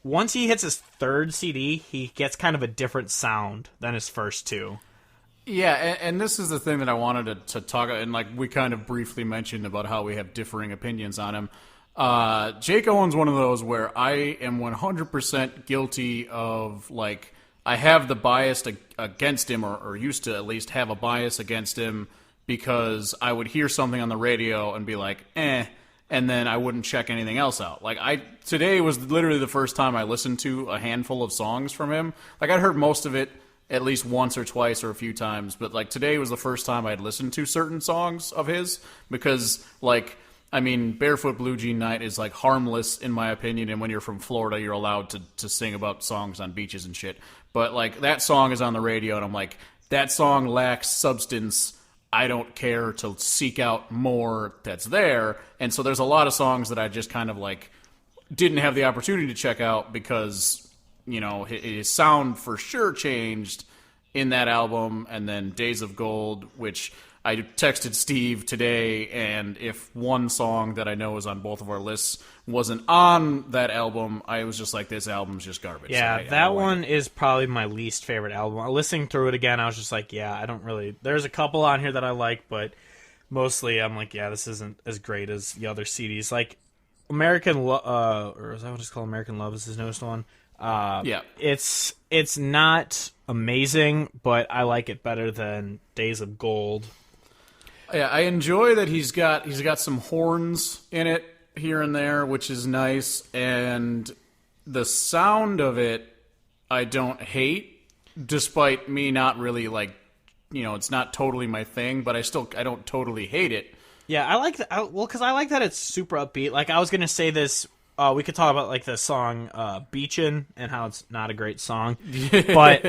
[SPEAKER 1] once he hits his third CD, he gets kind of a different sound than his first two.
[SPEAKER 2] Yeah, and this is the thing that I wanted to talk about, and like we kind of briefly mentioned about how we have differing opinions on him. Jake Owen's one of those where I am 100% guilty of, like, I have the bias against him, or used to at least have a bias against him, because I would hear something on the radio and be like, and then I wouldn't check anything else out. Like, today was literally the first time I listened to a handful of songs from him. Like, I'd heard most of it at least once or twice or a few times, but like today was the first time I'd listened to certain songs of his, because like, I mean, Barefoot Blue Jean Night is like harmless in my opinion, and when you're from Florida you're allowed to sing about songs on beaches and shit, but like that song is on the radio and I'm like, that song lacks substance, I don't care to seek out more that's there. And so there's a lot of songs that I just kind of like didn't have the opportunity to check out because, you know, his sound for sure changed in that album. And then Days of Gold, which I texted Steve today, and if one song that I know is on both of our lists wasn't on that album, I was just like, this album's just garbage.
[SPEAKER 1] Yeah,
[SPEAKER 2] so
[SPEAKER 1] that one is probably my least favorite album. Listening through it again, I was just like, yeah, I don't really... There's a couple on here that I like, but mostly I'm like, yeah, this isn't as great as the other CDs. Like, American Love... or is that what it's called? American Love is his newest one.
[SPEAKER 2] Yeah,
[SPEAKER 1] it's not amazing, but I like it better than Days of Gold.
[SPEAKER 2] Yeah, I enjoy that he's got some horns in it here and there, which is nice, and the sound of it I don't hate, despite me not really like, you know, it's not totally my thing, but I don't totally hate it.
[SPEAKER 1] Yeah, I like that. Well, because I like that it's super upbeat. Like, I was gonna say this. We could talk about like the song "Beachin'" and how it's not a great song, but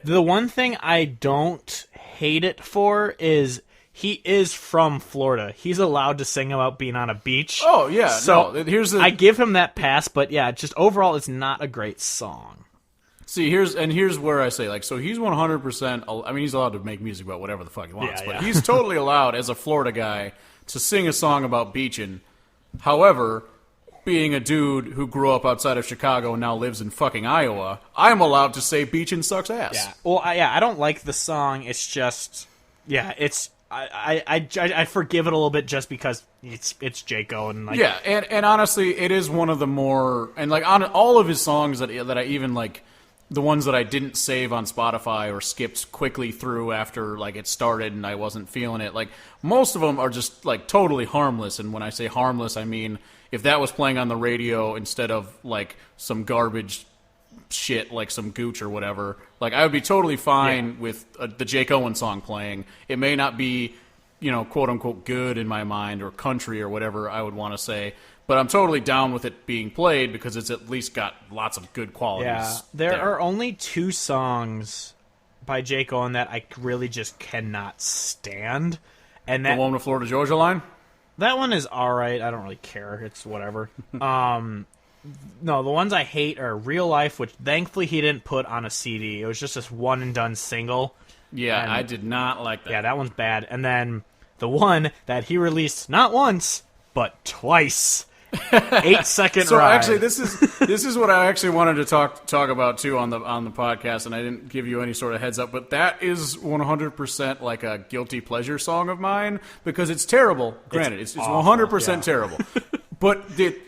[SPEAKER 1] the one thing I don't hate it for is he is from Florida. He's allowed to sing about being on a beach.
[SPEAKER 2] Oh yeah,
[SPEAKER 1] so
[SPEAKER 2] no,
[SPEAKER 1] I give him that pass, but yeah, just overall, it's not a great song.
[SPEAKER 2] See, here's where I say, like, so he's 100%. I mean, he's allowed to make music about whatever the fuck he wants, but he's totally allowed as a Florida guy to sing a song about beaching. However, being a dude who grew up outside of Chicago and now lives in fucking Iowa, I'm allowed to say beaching sucks ass.
[SPEAKER 1] Yeah. Well, I don't like the song. It's just, yeah, it's. I forgive it a little bit just because it's Jake Owen. Like,
[SPEAKER 2] yeah, and honestly, it is one of the more, and like on all of his songs that I even like, the ones that I didn't save on Spotify or skipped quickly through after like it started and I wasn't feeling it. Like, most of them are just like totally harmless, and when I say harmless, I mean if that was playing on the radio instead of like some garbage shit like some Gooch or whatever, like I would be totally fine with the Jake Owen song playing. It may not be, you know, quote unquote good in my mind or country or whatever I would want to say, but I'm totally down with it being played because it's at least got lots of good qualities.
[SPEAKER 1] Yeah, there are only 2 songs by Jake Owen that I really just cannot stand, and that
[SPEAKER 2] the one with Florida Georgia Line.
[SPEAKER 1] That one is alright. I don't really care. It's whatever. No, the ones I hate are Real Life, which thankfully he didn't put on a CD. It was just this one and done single.
[SPEAKER 2] Yeah,
[SPEAKER 1] and
[SPEAKER 2] I did not like that.
[SPEAKER 1] Yeah, that one's bad. And then the one that he released not once, but twice. 8-second
[SPEAKER 2] So
[SPEAKER 1] ride.
[SPEAKER 2] actually, this is what I actually wanted to talk about too on the podcast, and I didn't give you any sort of heads up, but that is 100% like a guilty pleasure song of mine because it's terrible. Granted, it's 100% terrible, but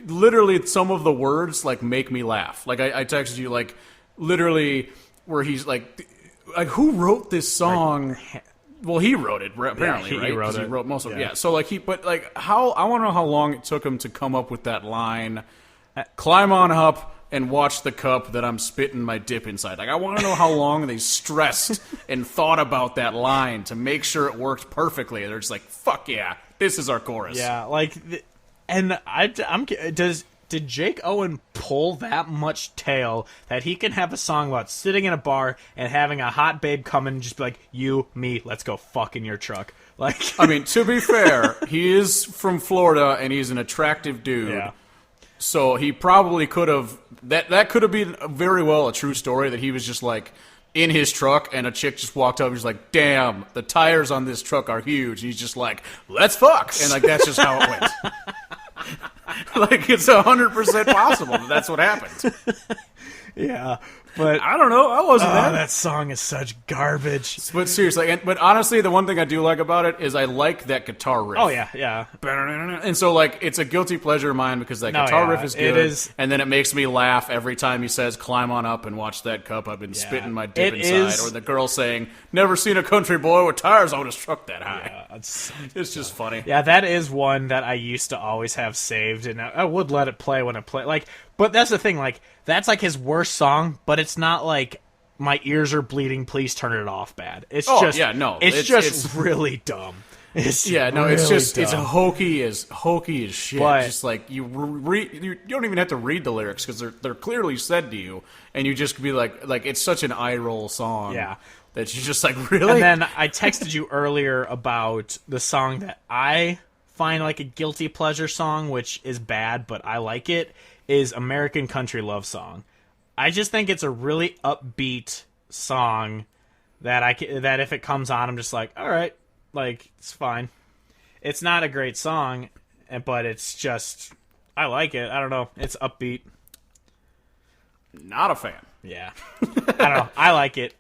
[SPEAKER 2] literally some of the words like make me laugh. Like I texted you like literally where he's like who wrote this song? Well, he wrote it apparently,
[SPEAKER 1] he
[SPEAKER 2] right?
[SPEAKER 1] wrote it.
[SPEAKER 2] He wrote most of it. Yeah. So like how I want to know how long it took him to come up with that line. Climb on up and watch the cup that I'm spitting my dip inside. Like I want to know how long they stressed and thought about that line to make sure it worked perfectly. They're just like, fuck yeah, this is our chorus.
[SPEAKER 1] Yeah, like, did Jake Owen pull that much tail that he can have a song about sitting in a bar and having a hot babe come in and just be like, you, me, let's go fuck in your truck? Like,
[SPEAKER 2] I mean, to be fair, he is from Florida and he's an attractive dude.
[SPEAKER 1] yeah.
[SPEAKER 2] So he probably could have that could have been very well a true story that he was just like in his truck and a chick just walked up and was like, damn, the tires on this truck are huge. And he's just like, let's fuck. And like that's just how it went. Like it's 100% possible that's what happened.
[SPEAKER 1] Yeah, but
[SPEAKER 2] I don't know. I wasn't there.
[SPEAKER 1] that song is such garbage.
[SPEAKER 2] But seriously, but honestly, the one thing I do like about it is I like that guitar riff.
[SPEAKER 1] Oh yeah.
[SPEAKER 2] And so, like, it's a guilty pleasure of mine because that guitar riff is good.
[SPEAKER 1] It is.
[SPEAKER 2] And then it makes me laugh every time he says, climb on up and watch that cup. I've been spitting my dip inside. Or the girl saying, never seen a country boy with tires on his truck that high.
[SPEAKER 1] Yeah,
[SPEAKER 2] it's just funny.
[SPEAKER 1] Yeah, that is one that I used to always have saved, and I would let it play when it played. Like, but that's the thing, like, that's like his worst song, but it's not like my ears are bleeding, please turn it off bad. It's just really dumb. It's hokey as shit.
[SPEAKER 2] But, just like you don't even have to read the lyrics because they're clearly said to you, and you just be like it's such an eye roll song.
[SPEAKER 1] Yeah.
[SPEAKER 2] That you're just like, really?
[SPEAKER 1] And then I texted you earlier about the song that I find like a guilty pleasure song, which is bad, but I like it, is American Country Love Song. I just think it's a really upbeat song that that if it comes on, I'm just like, all right, like, it's fine. It's not a great song, but it's just, I like it. I don't know. It's upbeat.
[SPEAKER 2] Not a fan.
[SPEAKER 1] Yeah. I don't know. I like it.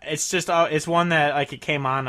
[SPEAKER 1] It's just, it's one that, like, it came on,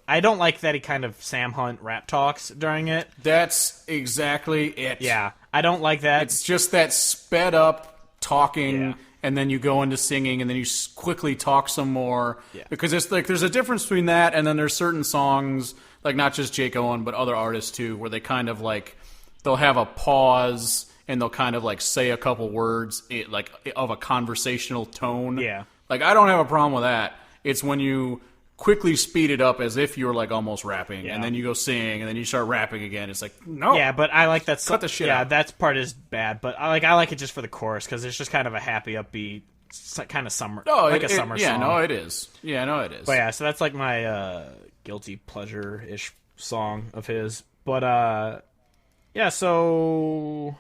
[SPEAKER 1] I don't like that he kind of Sam Hunt rap talks during it.
[SPEAKER 2] That's exactly it.
[SPEAKER 1] Yeah. I don't like that.
[SPEAKER 2] It's just that sped up talking, and then you go into singing, and then you quickly talk some more.
[SPEAKER 1] Yeah.
[SPEAKER 2] Because it's like, there's a difference between that, and then there's certain songs, like not just Jake Owen, but other artists too, where they kind of like, they'll have a pause, and they'll kind of like say a couple words like of a conversational tone.
[SPEAKER 1] Yeah.
[SPEAKER 2] Like I don't have a problem with that. It's when you quickly speed it up as if you're like almost rapping, and then you go sing, and then you start rapping again. It's like, no.
[SPEAKER 1] Yeah, but I like that.
[SPEAKER 2] Cut the shit out.
[SPEAKER 1] Yeah, that part is bad, but I like it just for the chorus because it's just kind of a happy, upbeat, kind of summer, a summer song.
[SPEAKER 2] Yeah, no, it is. Yeah, no, it is.
[SPEAKER 1] But yeah, so that's like my guilty pleasure-ish song of his. But yeah, so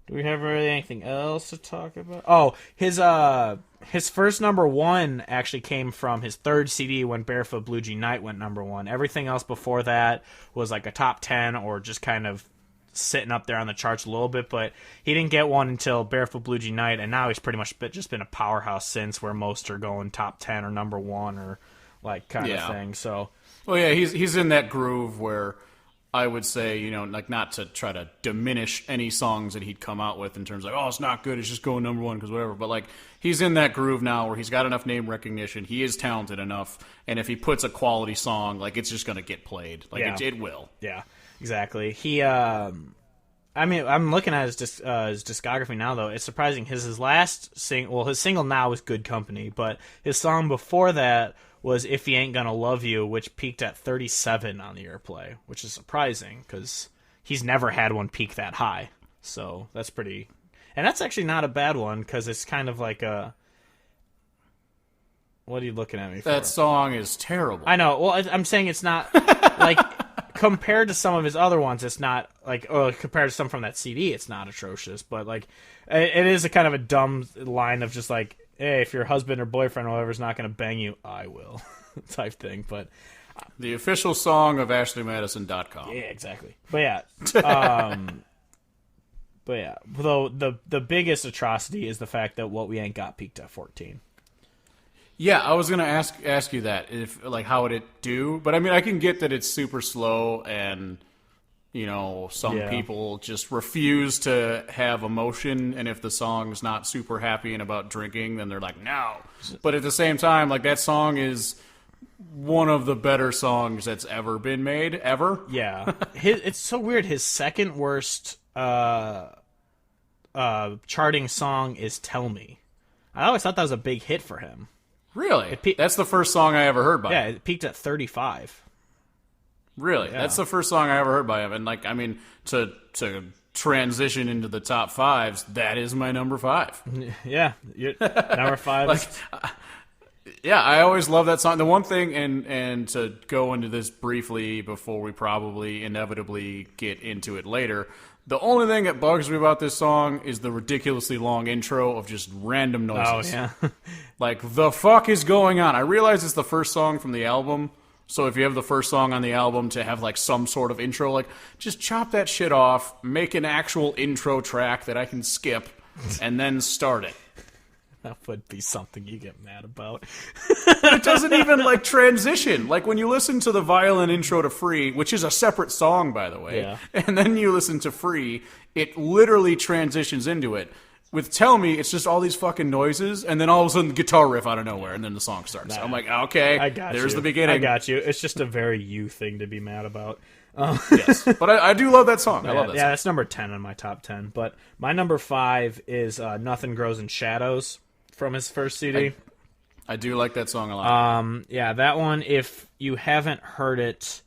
[SPEAKER 1] do we have anything else to talk about? Oh, his first number one actually came from his third CD when Barefoot Blue Jean Night went number one. Everything else before that was like a top 10 or just kind of sitting up there on the charts a little bit, but he didn't get one until Barefoot Blue Jean Night, and now he's pretty much just been a powerhouse since, where most are going top 10 or number one or like kind of thing. So,
[SPEAKER 2] well, yeah, he's in that groove where I would say, you know, like not to try to diminish any songs that he'd come out with in terms of, like, oh, it's not good, it's just going number one because whatever. But like he's in that groove now where he's got enough name recognition, he is talented enough, and if he puts a quality song, like it's just going to get played. Like it will.
[SPEAKER 1] Yeah, exactly. He, I mean, I'm looking at his discography now though. It's surprising. His last his single now is Good Company, but his song before that was If He Ain't Gonna Love You, which peaked at 37 on the airplay, which is surprising because he's never had one peak that high. So that's pretty... And that's actually not a bad one because it's kind of like a... What are you looking at me for?
[SPEAKER 2] That song is terrible.
[SPEAKER 1] I know. Well, I'm saying it's not... like, compared to some of his other ones, it's not... like, or compared to some from that CD, it's not atrocious. But, like, it is a kind of a dumb line of just like, hey, if your husband or boyfriend or whatever is not going to bang you, I will, type thing. But
[SPEAKER 2] The official song of AshleyMadison.com.
[SPEAKER 1] Yeah, exactly. But yeah, though the biggest atrocity is the fact that What We Ain't Got peaked at 14.
[SPEAKER 2] Yeah, I was gonna ask you that, if like how would it do? But I mean, I can get that it's super slow, and some people just refuse to have emotion, and if the song's not super happy and about drinking, then they're like, no. But at the same time, like, that song is one of the better songs that's ever been made, ever.
[SPEAKER 1] Yeah, it's so weird. His second worst charting song is "Tell Me." I always thought that was a big hit for him.
[SPEAKER 2] Really? That's the first song I ever heard by him.
[SPEAKER 1] Yeah, it peaked at 35.
[SPEAKER 2] Really? Yeah. That's the first song I ever heard by him. And, like, I mean, to transition into the top fives, that is my number 5.
[SPEAKER 1] Yeah, number 5.
[SPEAKER 2] Yeah, I always love that song. The one thing, and to go into this briefly before we probably inevitably get into it later, the only thing that bugs me about this song is the ridiculously long intro of just random noises.
[SPEAKER 1] Oh, yeah.
[SPEAKER 2] Like, the fuck is going on? I realize it's the first song from the album, so if you have the first song on the album to have, like, some sort of intro, like, just chop that shit off, make an actual intro track that I can skip, and then start it.
[SPEAKER 1] That would be something you get mad about.
[SPEAKER 2] It doesn't even, like, transition. Like, when you listen to the violin intro to Free, which is a separate song, by the way, and then you listen to Free, it literally transitions into it. With Tell Me, it's just all these fucking noises, and then all of a sudden, the guitar riff out of nowhere, and then the song starts. I'm like, okay, there's the beginning.
[SPEAKER 1] I got you. It's just a very you thing to be mad about.
[SPEAKER 2] Yes, but I do love that song. I love that song.
[SPEAKER 1] Yeah, that's number 10 on my top 10. But my number 5 is Nothing Grows in Shadows from his first CD.
[SPEAKER 2] I do like that song a lot.
[SPEAKER 1] Yeah, that one, if you haven't heard it,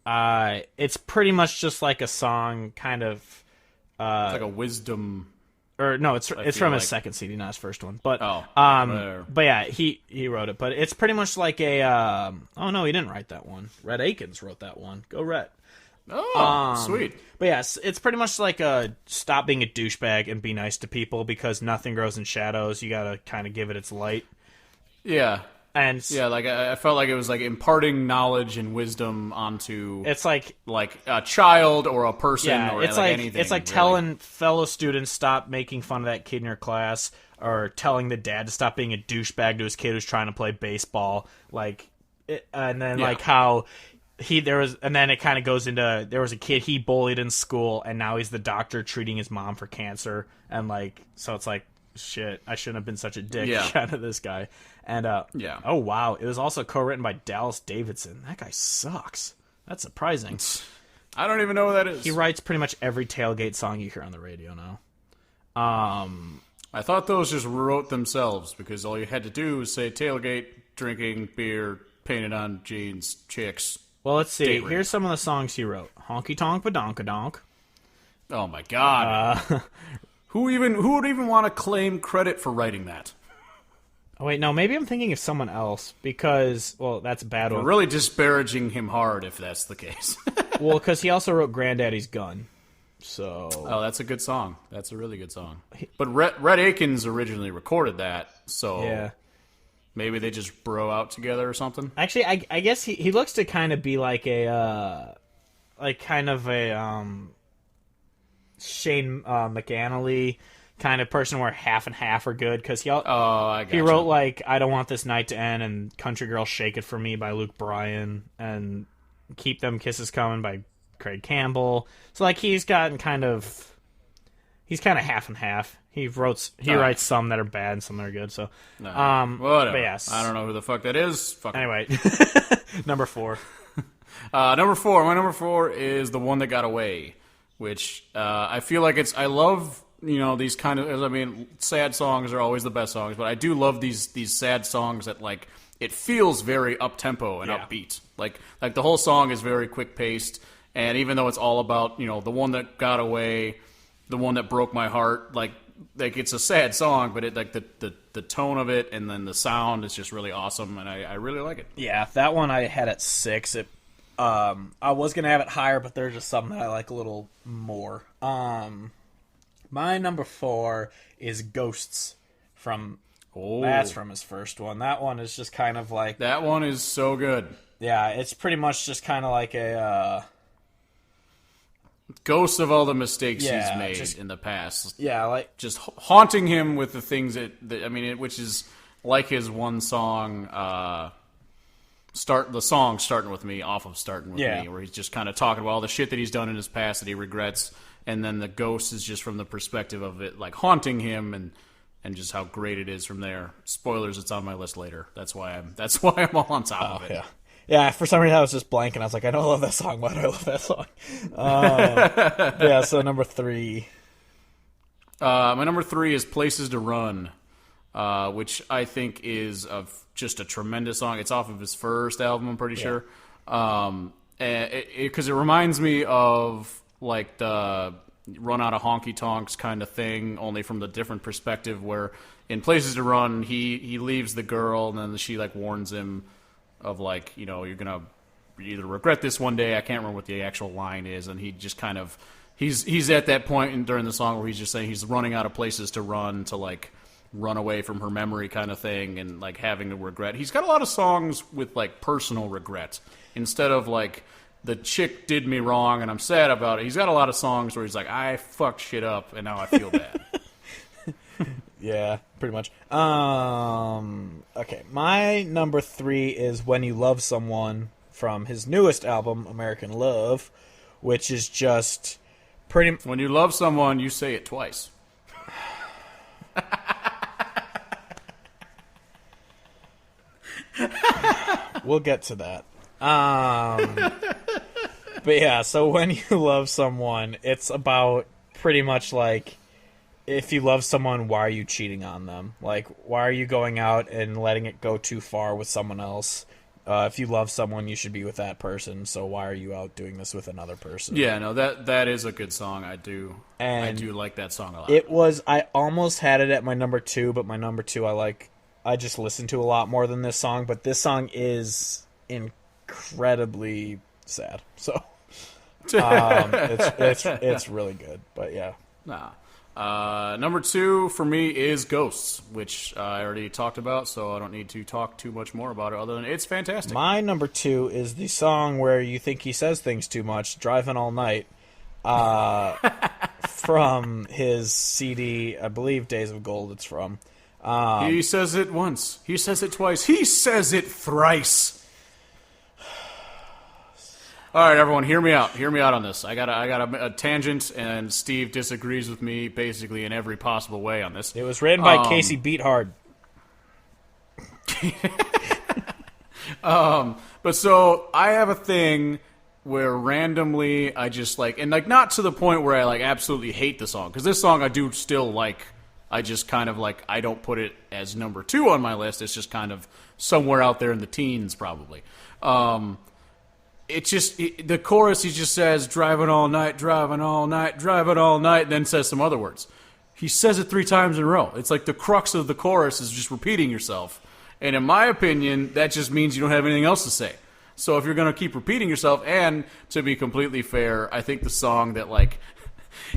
[SPEAKER 1] it's pretty much just like a song, kind of...
[SPEAKER 2] it's like a wisdom...
[SPEAKER 1] Or no, it's from his second CD, not his first one. But
[SPEAKER 2] but
[SPEAKER 1] yeah, he wrote it. But it's pretty much like a oh no, he didn't write that one. Rhett Akins wrote that one. Go Rhett.
[SPEAKER 2] Oh, sweet.
[SPEAKER 1] But yes, it's pretty much like a stop being a douchebag and be nice to people, because nothing grows in shadows. You gotta kind of give it its light.
[SPEAKER 2] Yeah.
[SPEAKER 1] And
[SPEAKER 2] yeah, like I felt like it was like imparting knowledge and wisdom onto
[SPEAKER 1] it's like
[SPEAKER 2] a child or a person or
[SPEAKER 1] it's
[SPEAKER 2] like anything.
[SPEAKER 1] It's like
[SPEAKER 2] really.
[SPEAKER 1] telling fellow students stop making fun of that kid in your class, or telling the dad to stop being a douchebag to his kid who's trying to play baseball. And then like how and then it kind of goes into, there was a kid he bullied in school, and now he's the doctor treating his mom for cancer, and like, so it's like, shit, I shouldn't have been such a dick kind of this guy. And oh wow, it was also co-written by Dallas Davidson. That guy sucks. That's surprising.
[SPEAKER 2] I don't even know who that is.
[SPEAKER 1] He writes pretty much every tailgate song you hear on the radio now.
[SPEAKER 2] I thought those just wrote themselves, because all you had to do was say tailgate, drinking, beer, painted on jeans, chicks.
[SPEAKER 1] Well, let's see. Here's some of the songs he wrote. Honky Tonk Badonkadonk.
[SPEAKER 2] Oh my god. Who would even want to claim credit for writing that?
[SPEAKER 1] Oh wait, no, maybe I'm thinking of someone else, because, well, that's a bad one.
[SPEAKER 2] We're really disparaging him hard if that's the case.
[SPEAKER 1] Well, because he also wrote Granddaddy's Gun. So.
[SPEAKER 2] Oh, that's a good song. That's a really good song. But Rhett Akins originally recorded that, so
[SPEAKER 1] yeah.
[SPEAKER 2] Maybe they just bro out together or something.
[SPEAKER 1] Actually, I guess he looks to kind of be like a Shane McAnally kind of person, where half and half are good, because he wrote like I Don't Want This Night to End and Country Girl Shake It For Me by Luke Bryan and Keep Them Kisses Coming by Craig Campbell. So like he's kind of half and half. He writes some that are bad and some that are good. So
[SPEAKER 2] whatever.
[SPEAKER 1] But yes.
[SPEAKER 2] I don't know who the fuck that is.
[SPEAKER 1] Anyway, number 4.
[SPEAKER 2] My number 4 is The One That Got Away, which I feel like I love, these kind of, I mean, sad songs are always the best songs, but I do love these sad songs that, like, it feels very up-tempo and upbeat. Like the whole song is very quick-paced, and even though it's all about, the one that got away, the one that broke my heart, like it's a sad song, but it like the tone of it and then the sound is just really awesome, and I really like it.
[SPEAKER 1] Yeah, that one I had at 6. I was gonna have it higher, but there's just something that I like a little more. My number 4 is Ghosts from. That's from his first one. That one is just kind of like.
[SPEAKER 2] That one is so good.
[SPEAKER 1] Yeah, it's pretty much just kind of like a
[SPEAKER 2] Ghosts of all the mistakes
[SPEAKER 1] Yeah,
[SPEAKER 2] he's made
[SPEAKER 1] just-
[SPEAKER 2] in the past.
[SPEAKER 1] yeah, like
[SPEAKER 2] Just haunting him with the things which is like his one song, the song Starting With Me off of Starting With
[SPEAKER 1] Yeah.
[SPEAKER 2] Me, where he's just kind of talking about all the shit that he's done in his past that he regrets, and then the ghost is just from the perspective of it, like haunting him and just how great it is from there. Spoilers, it's on my list later. That's why I'm all on top of it.
[SPEAKER 1] yeah. Yeah, for some reason I was just blank, and I was like, I don't love that song. Why do I love that song? Yeah, so number 3.
[SPEAKER 2] My number 3 is Places to Run, which I think is just a tremendous song. It's off of his first album, I'm pretty sure. Because it reminds me of like the Run Out of Honky Tonks kind of thing, only from the different perspective where in Places to Run, he leaves the girl, and then she like warns him of like, you know, you're gonna either regret this one day. I can't remember what the actual line is, and he just kind of he's at that point during the song where he's just saying he's running out of places to run, to like run away from her memory kind of thing, and like having to regret. He's got a lot of songs with like personal regret instead of like the chick did me wrong and I'm sad about it. He's got a lot of songs where he's like, I fucked shit up and now I feel bad.
[SPEAKER 1] Yeah, pretty much. Okay, my number 3 is When You Love Someone from his newest album, American Love, which is just pretty...
[SPEAKER 2] When you love someone, you say it twice.
[SPEAKER 1] We'll get to that. But yeah, so When You Love Someone, it's about pretty much like, if you love someone, why are you cheating on them? Like, why are you going out and letting it go too far with someone else? If you love someone, you should be with that person, so why are you out doing this with another person?
[SPEAKER 2] Yeah, no, that is a good song. I do like that song a lot.
[SPEAKER 1] I almost had it at my number 2, but my number 2 I just listen to a lot more than this song, but this song is incredibly sad. So it's really good, but yeah.
[SPEAKER 2] Nah. Number 2 for me is Ghosts, which I already talked about, so I don't need to talk too much more about it other than it's fantastic.
[SPEAKER 1] My number 2 is the song where you think he says things too much, Driving All Night, from his CD, I believe Days of Gold it's from.
[SPEAKER 2] He says it once. He says it twice. He says it thrice. All right, everyone, hear me out. Hear me out on this. I got a tangent, and Steve disagrees with me basically in every possible way on this.
[SPEAKER 1] It was written by Casey Beathard.
[SPEAKER 2] But so I have a thing where randomly I just like, and like not to the point where I like absolutely hate the song, because this song I do still like. I just kind of like, I don't put it as number 2 on my list. It's just kind of somewhere out there in the teens probably. The chorus, he just says, driving all night, driving all night, driving all night, and then says some other words. He says it 3 times in a row. It's like the crux of the chorus is just repeating yourself. And in my opinion, that just means you don't have anything else to say. So if you're going to keep repeating yourself, and to be completely fair, I think the song that like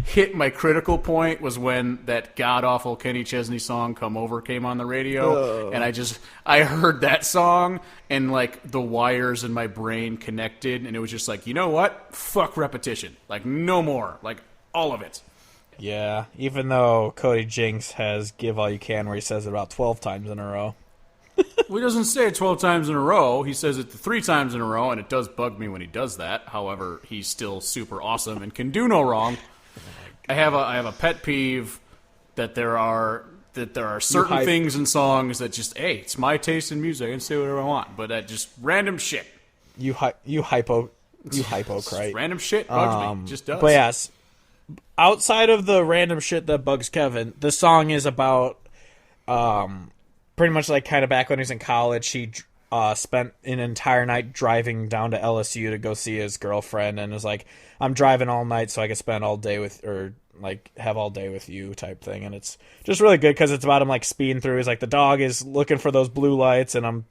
[SPEAKER 2] hit my critical point was when that god-awful Kenny Chesney song Come Over came on the radio. And I heard that song and like the wires in my brain connected, and it was just like, you know what, fuck repetition, like no more, like all of it.
[SPEAKER 1] Yeah, even though Cody Jinks has Give All You Can, where he says it about 12 times in a row.
[SPEAKER 2] Well, he doesn't say it 12 times in a row. He says it 3 times in a row, and it does bug me when he does that. However, he's still super awesome and can do no wrong. I have a pet peeve that there are certain things in songs that just, hey, it's my taste in music. I can say whatever I want, but that just random shit.
[SPEAKER 1] You hypocrite.
[SPEAKER 2] Random shit bugs me. Just does.
[SPEAKER 1] But yes, outside of the random shit that bugs Kevin, the song is about pretty much like kind of back when he was in college. He spent an entire night driving down to LSU to go see his girlfriend, and was like, I'm driving all night so I can spend all day with, or like have all day with you type thing. And it's just really good because it's about him like speeding through. He's like, the dog is looking for those blue lights, and I'm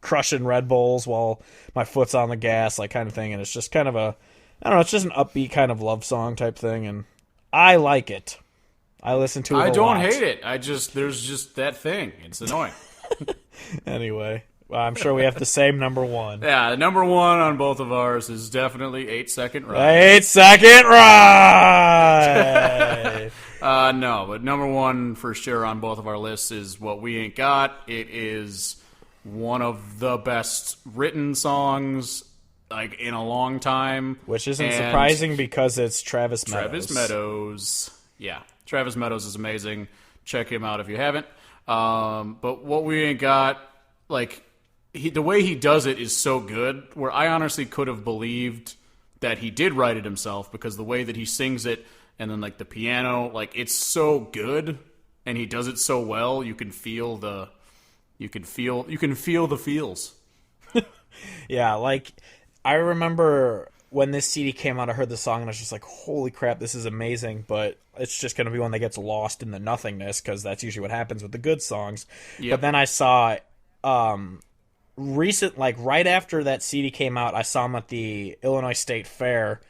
[SPEAKER 1] crushing Red Bulls while my foot's on the gas, like kind of thing. And it's just kind of I don't know, it's just an upbeat kind of love song type thing, and I like it. I listen to it a lot.
[SPEAKER 2] I don't hate it. There's just that thing. It's annoying.
[SPEAKER 1] Anyway, I'm sure we have the same number one.
[SPEAKER 2] Yeah, number one on both of ours is definitely 8 Second Ride.
[SPEAKER 1] 8 Second Ride!
[SPEAKER 2] No, but number one for sure on both of our lists is What We Ain't Got. It is one of the best written songs like in a long time.
[SPEAKER 1] Which isn't surprising because it's Travis Meadows.
[SPEAKER 2] Travis Meadows. Yeah, Travis Meadows is amazing. Check him out if you haven't. But What We Ain't Got, like, the way he does it is so good, where I honestly could have believed that he did write it himself, because the way that he sings it, and then like the piano, like, it's so good, and he does it so well. You can feel the feels.
[SPEAKER 1] Yeah, like, I remember when this CD came out, I heard the song and I was just like, holy crap, this is amazing, but it's just going to be one that gets lost in the nothingness, because that's usually what happens with the good songs. Yep. But then I saw right after that CD came out, I saw him at the Illinois State Fair,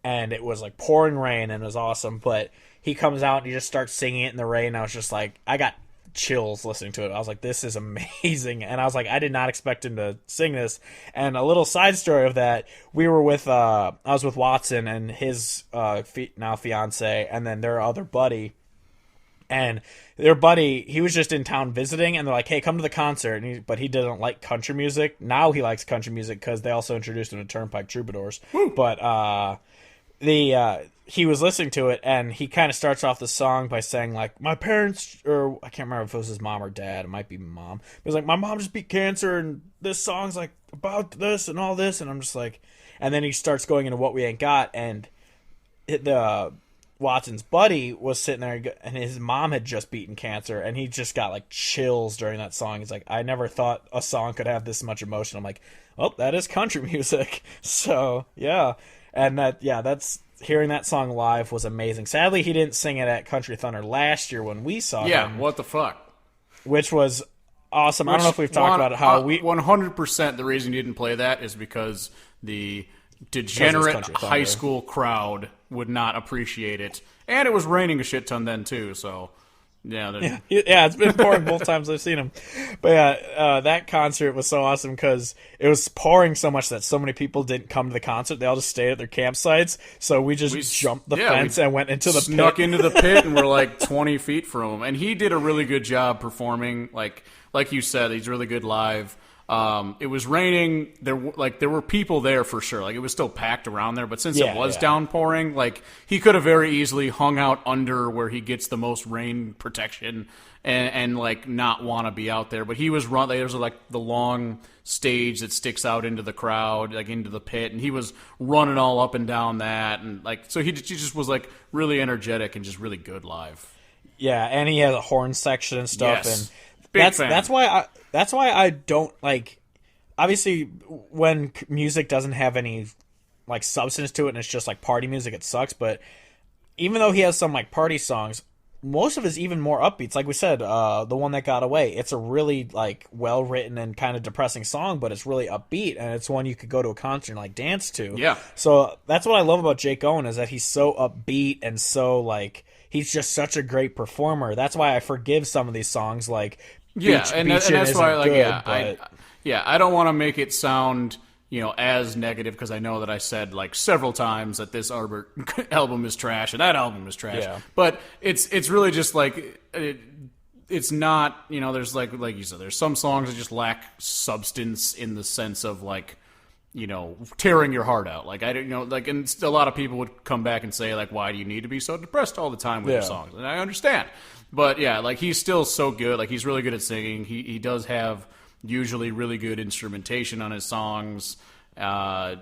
[SPEAKER 1] and it was like pouring rain, and it was awesome, but he comes out and he just starts singing it in the rain, and I was just like, I got chills listening to it. I was like, this is amazing. And I was like, I did not expect him to sing this. And a little side story of that, we were with I was with Watson and his now fiance, and then their other buddy, and their buddy, he was just in town visiting, and they're like, hey, come to the concert. But he didn't like country music. Now he likes country music because they also introduced him to Turnpike Troubadours. Woo. But he was listening to it, and he kind of starts off the song by saying, like, my parents, or I can't remember if it was his mom or dad, it might be mom. He was like, my mom just beat cancer, and this song's, like, about this and all this, and I'm just like, and then he starts going into What We Ain't Got, and the Watson's buddy was sitting there, and his mom had just beaten cancer, and he just got, like, chills during that song. He's like, I never thought a song could have this much emotion. I'm like, oh, that is country music. So, yeah. And that's hearing that song live was amazing. Sadly, he didn't sing it at Country Thunder last year when we saw him.
[SPEAKER 2] Yeah, what the fuck?
[SPEAKER 1] Which was awesome. I don't know if we've talked about it, how we...
[SPEAKER 2] 100% the reason you didn't play that is because the degenerate high school crowd would not appreciate it. And it was raining a shit ton then, too, so... Yeah,
[SPEAKER 1] it's been pouring both times I've seen him. But yeah, that concert was so awesome because it was pouring so much that so many people didn't come to the concert. They all just stayed at their campsites. So we jumped the fence and went into the pit.
[SPEAKER 2] Snuck into the pit and we're like 20 feet from him. And he did a really good job performing. Like you said, he's really good live. It was raining. There were people there for sure. Like, it was still packed around there. But since it was downpouring, like, he could have very easily hung out under where he gets the most rain protection and like not want to be out there. But he was there's like the long stage that sticks out into the crowd, like into the pit, and he was running all up and down that, and like so he just was like really energetic and just really good live.
[SPEAKER 1] Yeah, and he had a horn section and stuff,
[SPEAKER 2] yes.
[SPEAKER 1] And
[SPEAKER 2] Big fan.
[SPEAKER 1] That's why I don't like. Obviously, when music doesn't have any like substance to it and it's just like party music, it sucks. But even though he has some like party songs, most of his even more upbeats. Like we said, the one that got away. It's a really like well written and kind of depressing song, but it's really upbeat, and it's one you could go to a concert and like dance to.
[SPEAKER 2] Yeah.
[SPEAKER 1] So that's what I love about Jake Owen, is that he's so upbeat and so like he's just such a great performer. That's why I forgive some of these songs like.
[SPEAKER 2] And that's why, like, good, I don't want to make it sound, as negative, because I know that I said like several times that this album is trash and that album is trash. Yeah. But it's really just like it's not. There's like you said, there's some songs that just lack substance in the sense of like. Tearing your heart out. Like, I don't, and a lot of people would come back and say, like, why do you need to be so depressed all the time with your songs? And I understand. But, yeah, like, he's still so good. Like, he's really good at singing. He does have usually really good instrumentation on his songs. So,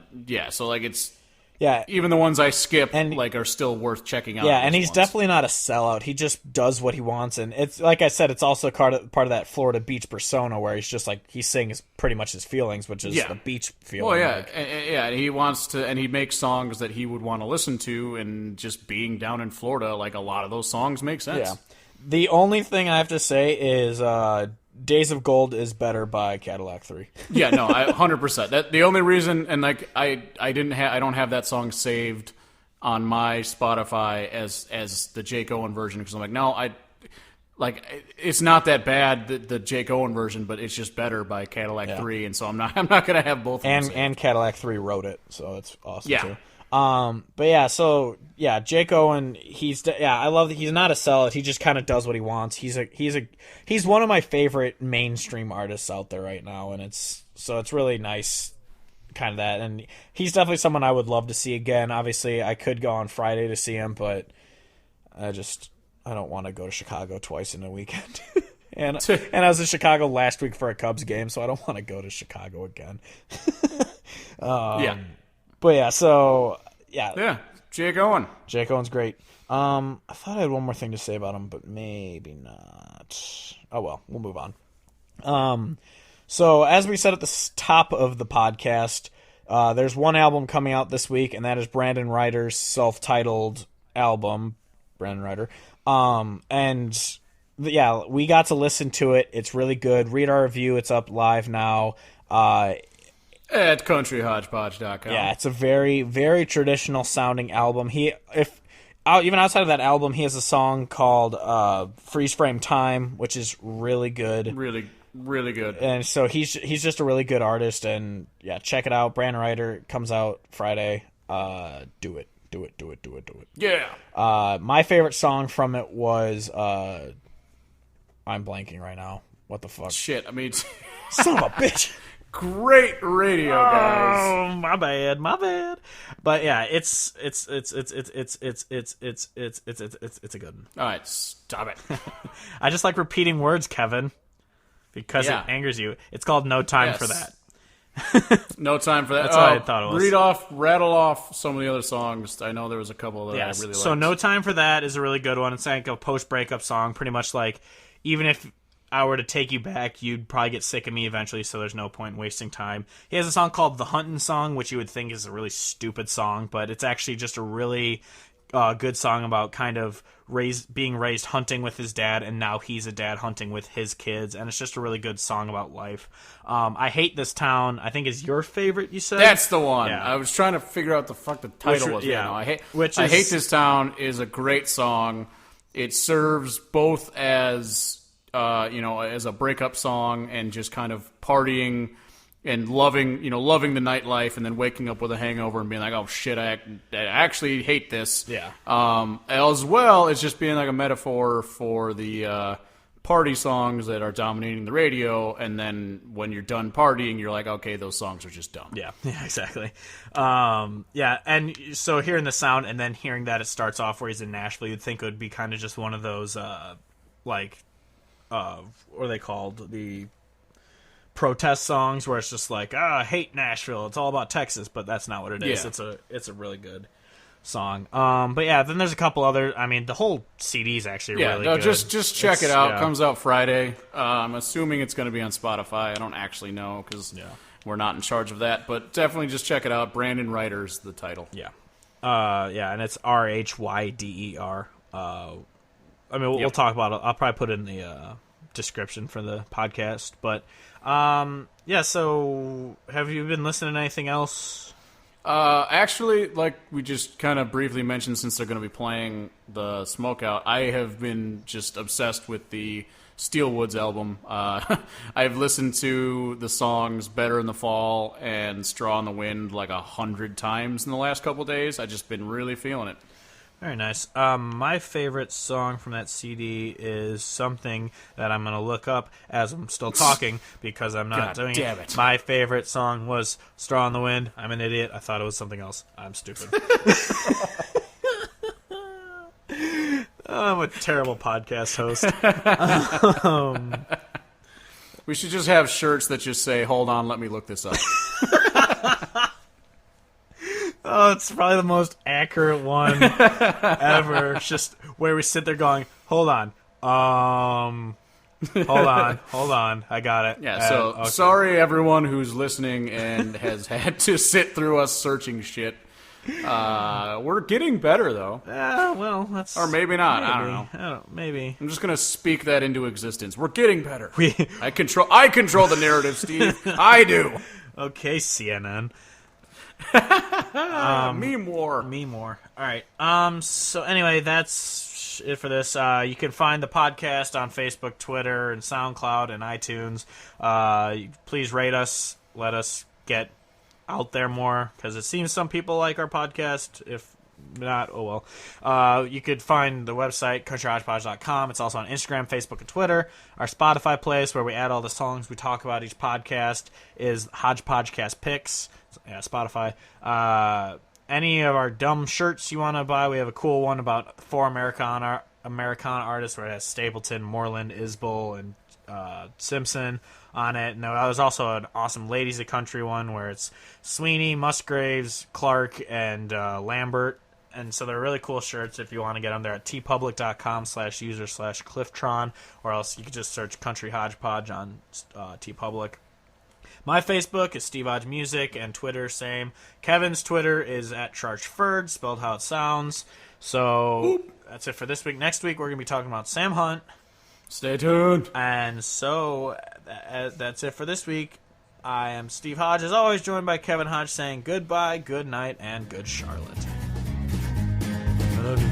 [SPEAKER 2] like, it's... Yeah, even the ones I skip are still worth checking out.
[SPEAKER 1] Yeah, and he's definitely not a sellout. He just does what he wants, and it's like I said, it's also part of that Florida beach persona where he's just like he sings pretty much his feelings, which is the beach feeling.
[SPEAKER 2] Well, yeah, and he wants to, and he makes songs that he would want to listen to, and just being down in Florida, like a lot of those songs make sense. Yeah,
[SPEAKER 1] the only thing I have to say is. Days of Gold is better by Cadillac 3.
[SPEAKER 2] Yeah, no, 100%. That the only reason, and like I don't have that song saved on my Spotify as the Jake Owen version, because I'm like, no, like it's not that bad, the Jake Owen version, but it's just better by Cadillac 3, and so I'm not gonna have both of them.
[SPEAKER 1] And Cadillac 3 wrote it, so it's awesome
[SPEAKER 2] Yeah.
[SPEAKER 1] too. But yeah, so yeah, Jake Owen, I love that he's not a sellout. He just kind of does what he wants. He's one of my favorite mainstream artists out there right now, and it's really nice, kind of that. And he's definitely someone I would love to see again. Obviously, I could go on Friday to see him, but I don't want to go to Chicago twice in a weekend. and I was in Chicago last week for a Cubs game, so I don't want to go to Chicago again.
[SPEAKER 2] Yeah.
[SPEAKER 1] But yeah, so yeah.
[SPEAKER 2] Yeah, Jake Owen.
[SPEAKER 1] Jake Owen's great. I thought I had one more thing to say about him, but maybe not. Oh well, we'll move on. So as we said at the top of the podcast, there's one album coming out this week, and that is Brandon Ryder's self-titled album, Brandon Ryder. And yeah, we got to listen to it. It's really good. Read our review. It's up live now.
[SPEAKER 2] At countryhodgepodge.com.
[SPEAKER 1] Yeah, it's a very, very traditional sounding album. Even outside of that album, he has a song called Freeze Frame Time, which is really good.
[SPEAKER 2] Really, really good.
[SPEAKER 1] And so he's just a really good artist, and yeah, check it out. Brandon Ryder comes out Friday. Do it.
[SPEAKER 2] Yeah.
[SPEAKER 1] My favorite song from it was I'm blanking right now. What the fuck?
[SPEAKER 2] Shit, I mean,
[SPEAKER 1] Son of a bitch.
[SPEAKER 2] great radio, guys.
[SPEAKER 1] Oh, my bad. But yeah, it's a good one.
[SPEAKER 2] All right, stop it.
[SPEAKER 1] I just like repeating words, Kevin, because it angers you. It's called No Time for That.
[SPEAKER 2] No time for that.
[SPEAKER 1] That's what I thought it was.
[SPEAKER 2] Rattle off some of the other songs. I know there was a couple that I really liked.
[SPEAKER 1] So No Time for That is a really good one. It's like a post-breakup song, pretty much like, even if I were to take you back, you'd probably get sick of me eventually, so there's no point in wasting time. He has a song called The Huntin' Song, which you would think is a really stupid song, but it's actually just a really good song about kind of being raised hunting with his dad, and now he's a dad hunting with his kids, and it's just a really good song about life. I Hate This Town, I think, is your favorite, you said?
[SPEAKER 2] That's the one.
[SPEAKER 1] Yeah.
[SPEAKER 2] I was trying to figure out the fuck the title was.
[SPEAKER 1] Yeah.
[SPEAKER 2] I Hate This Town is a great song. It serves both as as a breakup song and just kind of partying and loving the nightlife, and then waking up with a hangover and being like, oh shit, I actually hate this.
[SPEAKER 1] Yeah.
[SPEAKER 2] As well as just being like a metaphor for the party songs that are dominating the radio, and then when you're done partying, you're like, okay, those songs are just dumb.
[SPEAKER 1] Yeah, exactly. And so hearing the sound and then hearing that it starts off where he's in Nashville, you'd think it would be kind of just one of those what are they called? The protest songs where it's just like, I hate Nashville. It's all about Texas, but that's not what it is.
[SPEAKER 2] Yeah.
[SPEAKER 1] It's a really good song. But yeah, then there's a couple other. I mean, the whole CD is actually really good.
[SPEAKER 2] Just check it out. Comes out Friday. I'm assuming it's going to be on Spotify. I don't actually know because we're not in charge of that, but definitely just check it out. Brandon Ryder's the title.
[SPEAKER 1] Yeah. And it's RHYDER. I mean, we'll talk about it. I'll probably put it in the description for the podcast. But, so have you been listening to anything else?
[SPEAKER 2] Actually, like we just kind of briefly mentioned, since they're going to be playing the Smokeout, I have been just obsessed with the Steelwoods album. I've listened to the songs Better in the Fall and Straw in the Wind like 100 times in the last couple days. I've just been really feeling it.
[SPEAKER 1] Very nice. My favorite song from that CD is something that I'm going to look up as I'm still talking because I'm not doing it. My favorite song was Straw in the Wind. I'm an idiot. I thought it was something else. I'm stupid. I'm a terrible podcast host.
[SPEAKER 2] We should just have shirts that just say, hold on, let me look this up.
[SPEAKER 1] Oh, it's probably the most accurate one ever. It's just where we sit there going, hold on. Hold on. I got it.
[SPEAKER 2] Yeah, okay. Sorry everyone who's listening and has had to sit through us searching shit. We're getting better, though.
[SPEAKER 1] Well, that's...
[SPEAKER 2] Or maybe not. I don't know.
[SPEAKER 1] Maybe.
[SPEAKER 2] I'm just going to speak that into existence. We're getting better. I control the narrative, Steve. I do.
[SPEAKER 1] Okay, CNN.
[SPEAKER 2] Meme war.
[SPEAKER 1] Meme war. All right. So anyway, that's it for this. You can find the podcast on Facebook, Twitter, and SoundCloud and iTunes. Please rate us. Let us get out there more, because it seems some people like our podcast. If not, oh well. You could find the website, countryhodgepodge.com. It's also on Instagram, Facebook, and Twitter. Our Spotify playlist, where we add all the songs we talk about each podcast, is Hodgepodcast Picks. Yeah, Spotify. Any of our dumb shirts you want to buy, we have a cool one about 4 Americana artists, where it has Stapleton, Moreland, Isbell, and Simpson on it. And there's also an awesome Ladies of Country one where it's Sweeney, Musgraves, Clark, and Lambert. And so they're really cool shirts if you want to get them. They're at tpublic.com/user/Clifftron, or else you could just search Country Hodgepodge on tpublic. My Facebook is Steve Hodge Music, and Twitter, same. Kevin's Twitter is at ChargedFerd, spelled how it sounds. So that's it for this week. Next week, we're going to be talking about Sam Hunt.
[SPEAKER 2] Stay tuned.
[SPEAKER 1] And so that's it for this week. I am Steve Hodge, as always, joined by Kevin Hodge, saying goodbye, good night, and good Charlotte. I love you.